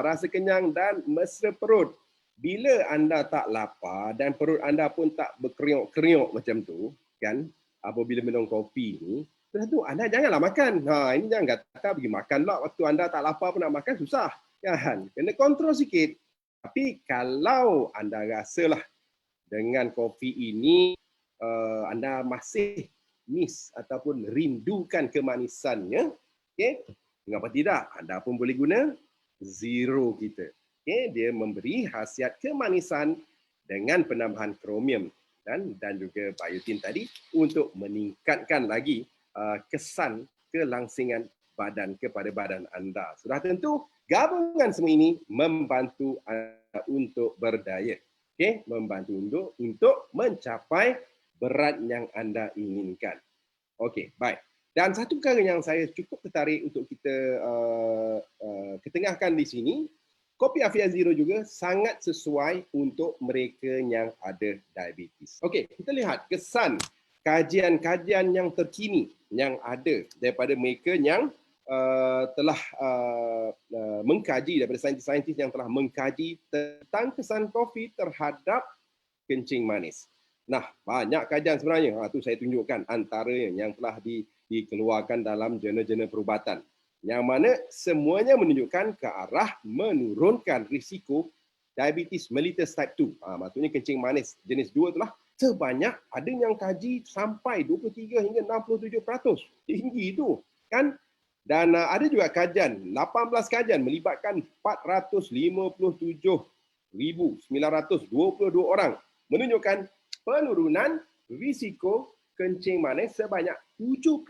Rasa kenyang dan mesra perut. Bila anda tak lapar dan perut anda pun tak berkeriuk-keriuk macam tu, kan, apabila minum kopi ni, tentu anda janganlah makan. Ini jangan kata pergi makan lah waktu anda tak lapar pun nak makan susah, kan? Kena kontrol sikit. Tapi kalau anda rasalah dengan kopi ini anda masih miss ataupun rindukan kemanisannya, okey, mengapa tidak? Anda pun boleh guna zero kita. Okey, dia memberi khasiat kemanisan dengan penambahan kromium dan juga biotin tadi untuk meningkatkan lagi kesan kelangsingan badan kepada badan anda. Sudah tentu gabungan semua ini membantu anda untuk berdiet. Okey, membantu untuk mencapai berat yang anda inginkan. Okey, baik. Dan satu perkara yang saya cukup tertarik untuk kita ketengahkan di sini, kopi Afia Zero juga sangat sesuai untuk mereka yang ada diabetes. Okey, kita lihat kesan kajian-kajian yang terkini yang ada daripada mereka yang telah mengkaji, daripada saintis-saintis yang telah mengkaji tentang kesan kopi terhadap kencing manis. Nah, banyak kajian sebenarnya. Itu saya tunjukkan antaranya yang telah dikeluarkan dalam jurnal-jurnal perubatan. Yang mana semuanya menunjukkan ke arah menurunkan risiko diabetes mellitus type 2. Maksudnya kencing manis jenis 2 itulah sebanyak, ada yang kaji sampai 23 hingga 67%. Tinggi itu, kan? Dan ada juga kajian, 18 kajian melibatkan 457,922 orang menunjukkan penurunan risiko kencing manis sebanyak 7%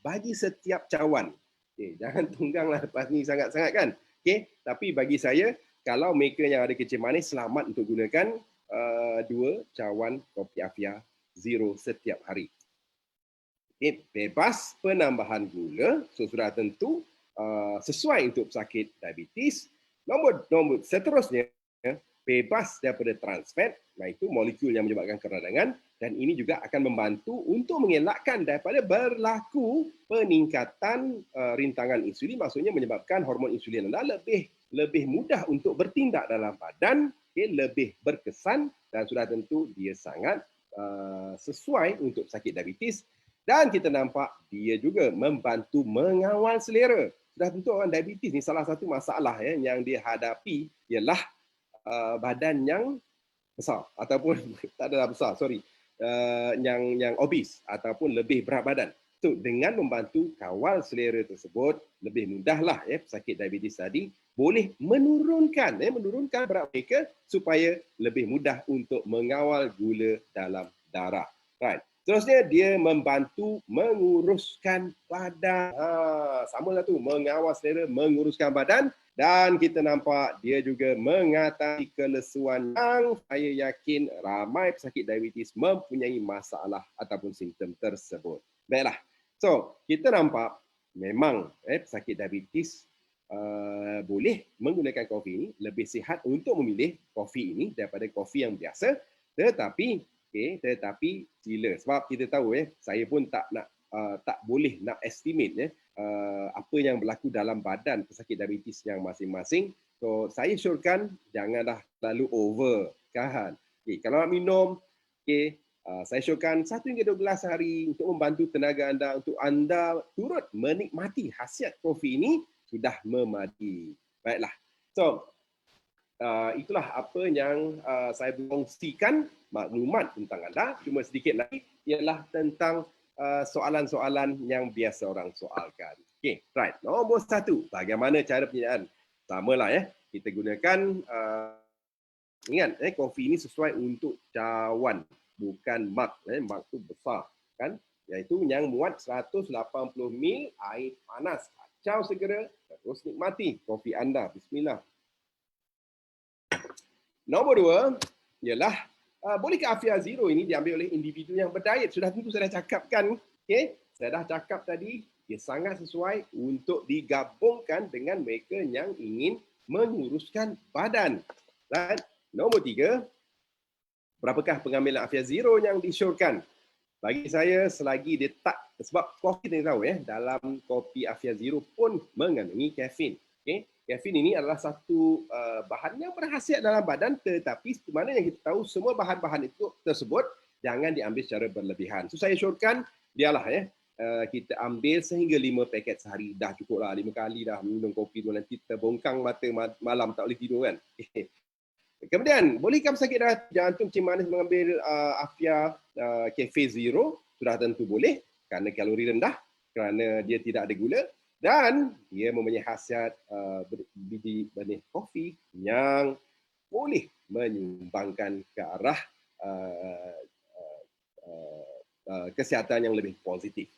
bagi setiap cawan. Okay, jangan tungganglah lepas ni sangat-sangat, kan? Okay, tapi bagi saya, kalau mereka yang ada kencing manis, selamat untuk gunakan 2 cawan kopi Afia Zero setiap hari. Okay, bebas penambahan gula, so sudah tentu sesuai untuk pesakit diabetes. Nombor seterusnya, bebas daripada trans fat, iaitu molekul yang menyebabkan keradangan, dan ini juga akan membantu untuk mengelakkan daripada berlaku peningkatan rintangan insulin, maksudnya menyebabkan hormon insulin anda lebih mudah untuk bertindak dalam badan, okay, lebih berkesan, dan sudah tentu dia sangat sesuai untuk sakit diabetes. Dan kita nampak dia juga membantu mengawal selera. Sudah tentu orang diabetes ni salah satu masalah yang dia hadapi ialah badan yang besar ataupun tak adalah besar, yang obes ataupun lebih berat badan. So, dengan membantu kawal selera tersebut, lebih mudahlah pesakit diabetes tadi boleh menurunkan berat mereka supaya lebih mudah untuk mengawal gula dalam darah. Right. Seterusnya, dia membantu menguruskan badan. Samalah tu, mengawal selera, menguruskan badan. Dan kita nampak dia juga mengatasi kelesuan yang saya yakin ramai pesakit diabetes mempunyai masalah ataupun simptom tersebut. Baiklah. So, kita nampak memang pesakit diabetes boleh menggunakan kopi ini, lebih sihat untuk memilih kopi ini daripada kopi yang biasa. Tetapi sila, sebab kita tahu saya pun tak boleh nak estimate apa yang berlaku dalam badan pesakit diabetes yang masing-masing. So saya syorkan janganlah terlalu over, kan. Kalau nak minum, saya syorkan 1 hingga 12 hari untuk membantu tenaga anda, untuk anda turut menikmati khasiat kopi ini sudah memadai. Baiklah. So itulah apa yang saya kongsikan maklumat tentang anda. Cuma sedikit lagi ialah tentang soalan-soalan yang biasa orang soalkan. Okay, right. Nombor 1, bagaimana cara penyediaan? Samalah kita gunakan ingat kopi ini sesuai untuk cawan, bukan mug. Mug tu besar, kan? Iaitu yang muat 180 ml air panas. Kacau segera, terus nikmati kopi anda. Bismillah. Nombor 2 ialah bolehkah Afia Zero ini diambil oleh individu yang berdiet? Sudah tentu saya dah cakapkan. Okay? Saya dah cakap tadi, dia sangat sesuai untuk digabungkan dengan mereka yang ingin menguruskan badan. Right? Nombor 3, berapakah pengambilan Afia Zero yang disyorkan? Bagi saya, selagi dia tak, sebab kopi kita tahu dalam kopi Afia Zero pun mengandungi kafein. Okay? Kafein ini adalah satu bahan yang berkhasiat dalam badan, tetapi mana yang kita tahu semua bahan-bahan itu tersebut jangan diambil secara berlebihan. So saya syorkan dialah kita ambil sehingga 5 paket sehari. Dah cukup lah, 5 kali dah minum kopi tu nanti terbongkang mata malam tak boleh tidur kan. Kemudian, bolehkah pesakit darah jantung kencing manis mengambil Afia Cafe Zero? Sudah tentu boleh kerana kalori rendah, kerana dia tidak ada gula dan dia mempunyai khasiat biji benih kopi yang boleh menyumbangkan ke arah kesihatan yang lebih positif.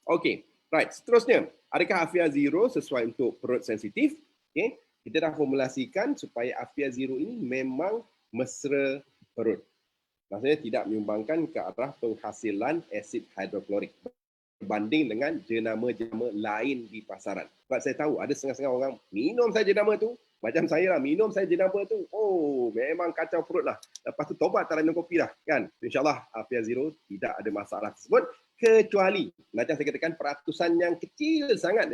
Okey, right. Seterusnya, adakah Afia Zero sesuai untuk perut sensitif? Okay. Kita dah formulasikan supaya Afia Zero ini memang mesra perut. Maksudnya tidak menyumbangkan ke arah penghasilan asid hidroklorik berbanding dengan jenama-jenama lain di pasaran. Sebab saya tahu ada setengah-setengah orang minum saja jenama tu, macam saya lah, minum saya jenama tu, oh memang kacau perut lah. Lepas tu tobat tak minum kopi dah, kan? InsyaAllah Afia Zero tidak ada masalah tersebut. Kecuali, macam saya katakan, peratusan yang kecil sangat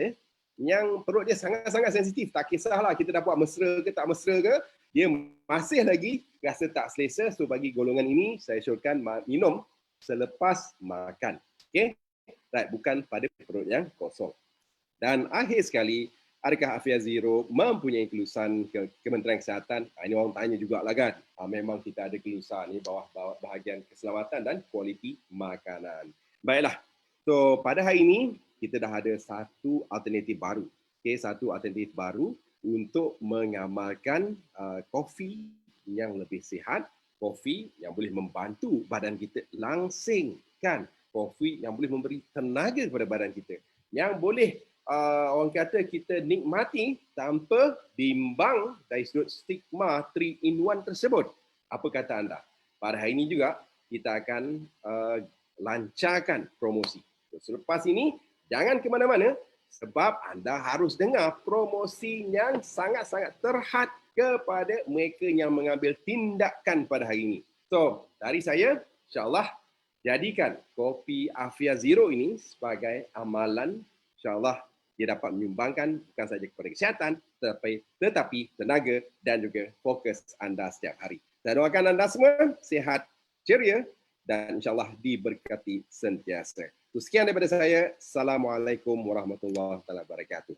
yang perut dia sangat-sangat sensitif. Tak kisahlah kita dah buat mesra ke tak mesra ke, dia masih lagi rasa tak selesa. So bagi golongan ini, saya syorkan minum selepas makan. Okay? Right, bukan pada perut yang kosong. Dan akhir sekali, adakah Afia Zero mempunyai kelulusan Kementerian Kesihatan? Ini orang tanya jugalah kan. Memang kita ada kelulusan ni bawah bahagian keselamatan dan kualiti makanan. Baiklah, so pada hari ini kita dah ada satu alternatif baru. Okay, satu alternatif baru untuk mengamalkan kopi yang lebih sihat, kopi yang boleh membantu badan kita langsing, kan? Kopi yang boleh memberi tenaga kepada badan kita, yang boleh orang kata kita nikmati tanpa bimbang dari sudut stigma 3-in-1 tersebut. Apa kata anda? Pada hari ini juga kita akan lancarkan promosi. Selepas ini, jangan ke mana-mana sebab anda harus dengar promosi yang sangat-sangat terhad kepada mereka yang mengambil tindakan pada hari ini. So, dari saya, insyaAllah, jadikan kopi Afia Zero ini sebagai amalan. InsyaAllah, dia dapat menyumbangkan bukan sahaja kepada kesihatan, tetapi tenaga dan juga fokus anda setiap hari. Saya doakan anda semua sihat, ceria, dan insyaAllah diberkati sentiasa. Sekian daripada saya. Assalamualaikum warahmatullahi wabarakatuh.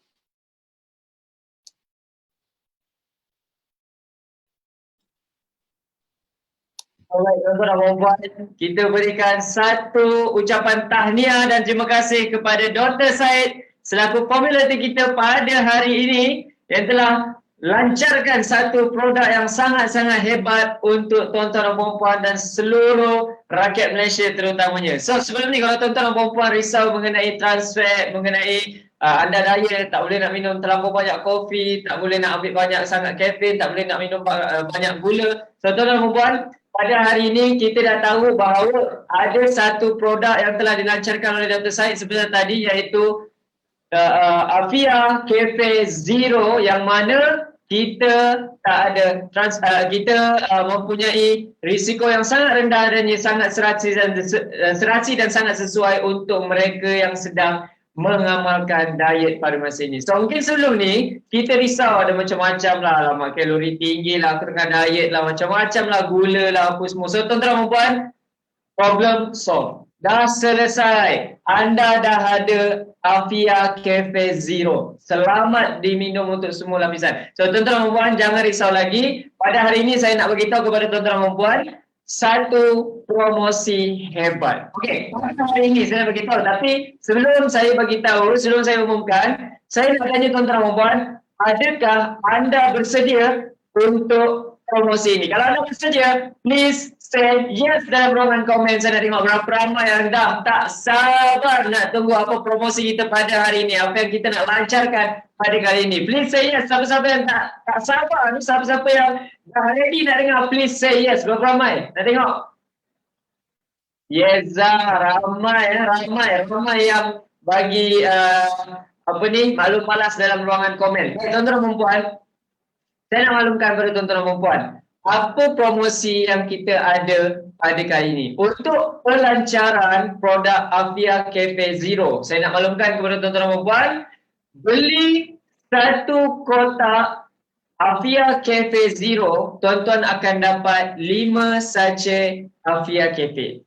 Alright, tuan-tuan dan puan-puan, kita berikan satu ucapan tahniah dan terima kasih kepada Dr. Syed selaku formulator kita pada hari ini yang telah lancarkan satu produk yang sangat-sangat hebat untuk tuan-tuan dan puan-puan dan seluruh rakyat Malaysia terutamanya. So sebelum ni kalau tuan-tuan dan puan-puan risau mengenai transfer, mengenai anda diet, tak boleh nak minum terlalu banyak kopi, tak boleh nak ambil banyak sangat kafein, tak boleh nak minum banyak gula. So tuan-tuan dan puan-puan, pada hari ini kita dah tahu bahawa ada satu produk yang telah dilancarkan oleh Dr. Syed sebenarnya tadi, iaitu Afia Cafe Zero, yang mana kita tak ada kita mempunyai risiko yang sangat rendah dan sangat serasi dan sangat sesuai untuk mereka yang sedang mengamalkan diet pada masa ini. So mungkin sebelum ni kita risau ada macam-macam lah, alamak kalori tinggi lah, kurangkan diet lah, macam-macam lah, gula lah, apa semua. So tuan-tuan dan puan, problem solved. Dah selesai. Anda dah ada Afia Cafe Zero. Selamat diminum untuk semua lapisan. So tuan-tuan dan puan, jangan risau lagi. Pada hari ini saya nak beritahu kepada tuan-tuan dan puan satu promosi hebat. Okey, hari ini saya beritahu, tapi sebelum saya beritahu, sebelum saya umumkan, saya nak tanya tuan-tuan dan puan, adakah anda bersedia untuk promosi ini? Kalau anda bersedia, please say yes dalam ruangan komen. Saya nak tengok berapa ramai yang dah tak sabar nak tunggu apa promosi kita pada hari ini, apa yang kita nak lancarkan pada kali ini. Please say yes. Siapa-siapa yang tak sabar ni, siapa-siapa yang dah ready nak dengar, please say yes. Berapa ramai? Nak tengok. Yes, ramai yang bagi maklum malas dalam ruangan komen. Tuan-tuan dan puan, saya nak maklumkan kepada tuan-tuan dan puan, apa promosi yang kita ada pada kali ini. Untuk pelancaran produk Avia Cafe Zero, saya nak maklumkan kepada tuan-tuan dan puan, beli satu kotak Avia Cafe Zero, tuan-tuan akan dapat 5 sachet Avia Cafe.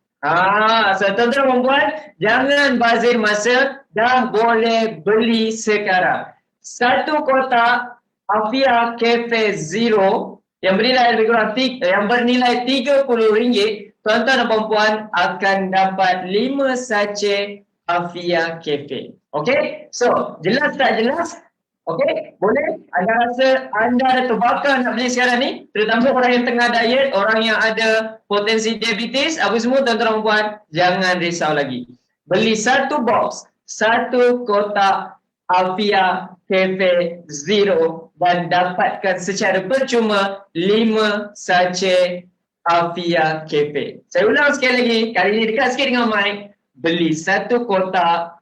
So tuan-tuan dan puan, jangan bazir masa, dah boleh beli sekarang. Satu kotak Avia Cafe Zero yang bernilai lebih kurang yang bernilai RM30, tuan-tuan dan puan akan dapat 5 sachet Avia Cafe. Okey? So, jelas tak jelas? Okey? Boleh? Anda rasa anda ada terbakar nak beli sekarang ni? Terutama orang yang tengah diet, orang yang ada potensi diabetes, apa semua tuan-tuan dan puan, jangan risau lagi. Beli satu box, satu kotak Avia Cafe Zero dan dapatkan secara percuma 5 sachet Avia Cafe. Saya ulang sekali lagi, kali ini dekat sikit dengan mic. Beli satu kotak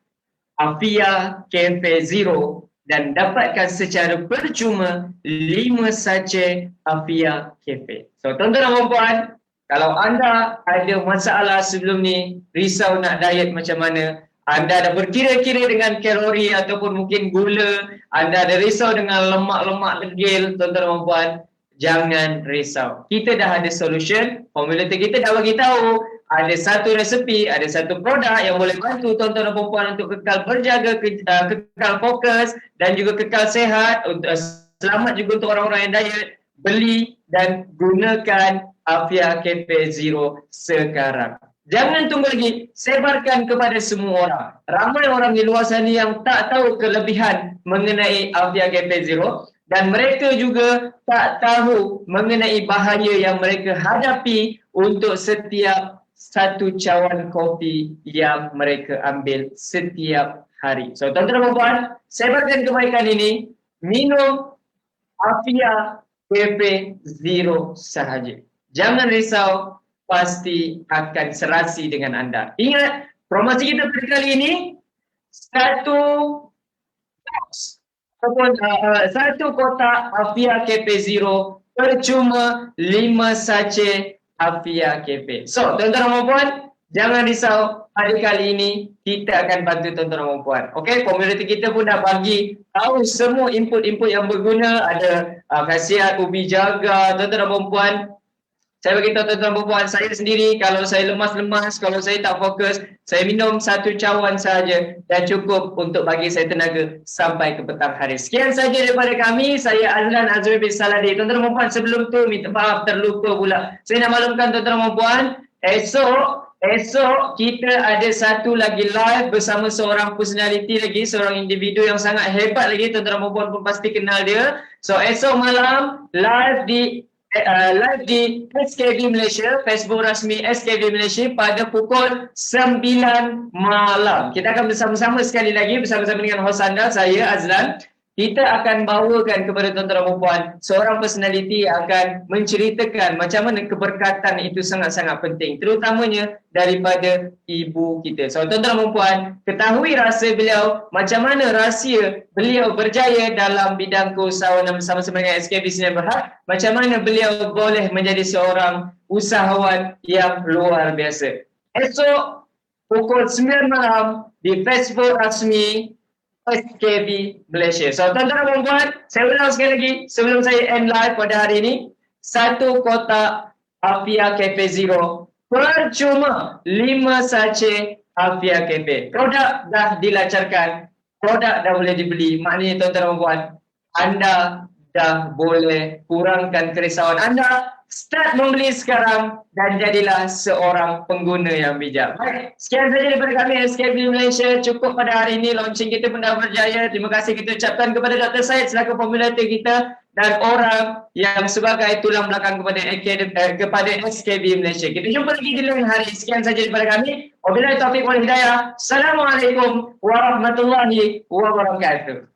Avia Cafe Zero dan dapatkan secara percuma 5 sachet Avia Cafe. So tuan-tuan dan puan, kalau anda ada masalah sebelum ni, risau nak diet macam mana, anda dah berkira-kira dengan kalori ataupun mungkin gula, anda ada risau dengan lemak-lemak degil, tuan-tuan dan puan, jangan risau. Kita dah ada solution, formulator kita dah bagi tahu, ada satu resepi, ada satu produk yang boleh bantu tuan-tuan dan puan untuk kekal berjaga, kekal fokus dan juga kekal sehat, selamat juga untuk orang-orang yang diet. Beli dan gunakan Avia Cafe Zero sekarang. Jangan tunggu lagi, sebarkan kepada semua orang. Ramai orang di luar sana yang tak tahu kelebihan mengenai Avia Cafe Zero dan mereka juga tak tahu mengenai bahaya yang mereka hadapi untuk setiap satu cawan kopi yang mereka ambil setiap hari. So tuan-tuan dan puan, sebarkan kebaikan ini, minum Avia Cafe Zero sahaja. Jangan risau, pasti akan serasi dengan anda. Ingat, promosi kita pada kali ini, satu box ataupun satu kotak Avia Cafe Zero percuma 5 sachet Avia Cafe. So, tuan-tuan dan puan, jangan risau, pada kali ini kita akan bantu tuan-tuan dan puan. Okey, komuniti kita pun dah bagi tahu semua input-input yang berguna, ada khasiat ubi jaga, tuan-tuan dan puan. Saya beritahu tuan-tuan dan puan, saya sendiri kalau saya lemas-lemas, kalau saya tak fokus, saya minum satu cawan saja dan cukup untuk bagi saya tenaga sampai ke petang hari. Sekian saja daripada kami. Saya Azlan Azmi bin Saladi. Tuan-tuan dan puan, sebelum tu minta maaf terlupa pula. Saya nak maklumkan tuan-tuan dan puan, esok kita ada satu lagi live bersama seorang personality lagi, seorang individu yang sangat hebat lagi. Tuan-tuan dan puan pun pasti kenal dia. So esok malam live di SKB Malaysia, Facebook rasmi SKB Malaysia pada pukul 9 malam. Kita akan bersama-sama sekali lagi bersama-sama dengan hos anda, saya Azlan. Kita akan bawakan kepada tuan-tuan dan puan seorang personality yang akan menceritakan macam mana keberkatan itu sangat-sangat penting, terutamanya daripada ibu kita. So tuan-tuan dan puan, ketahui rahsia beliau, macam mana rahsia beliau berjaya dalam bidang keusahawanan bersama-sama dengan SKB Sinar Berhad, macam mana beliau boleh menjadi seorang usahawan yang luar biasa. Esok pukul 9 malam di Facebook rasmi SKB Malaysia. So tuan-tuan dan puan, saya ulang sekali lagi sebelum saya end live pada hari ini, satu kotak Avia Cafe Zero percuma 5 sachet Avia Cafe. Produk dah dilancarkan, produk dah boleh dibeli. Maknanya tuan-tuan dan puan, anda dah boleh kurangkan kerisauan anda. Start membeli sekarang dan jadilah seorang pengguna yang bijak. Baik, sekian saja daripada kami SKB Malaysia. Cukup pada hari ini, launching kita pun dah berjaya. Terima kasih kita ucapkan kepada Dr. Syed selaku formulator kita dan orang yang sebagai tulang belakang kepada SKB Malaysia. Kita jumpa lagi di lain hari. Sekian saja daripada kami. Wabillahi taufiq wal hidayah. Assalamualaikum warahmatullahi wabarakatuh.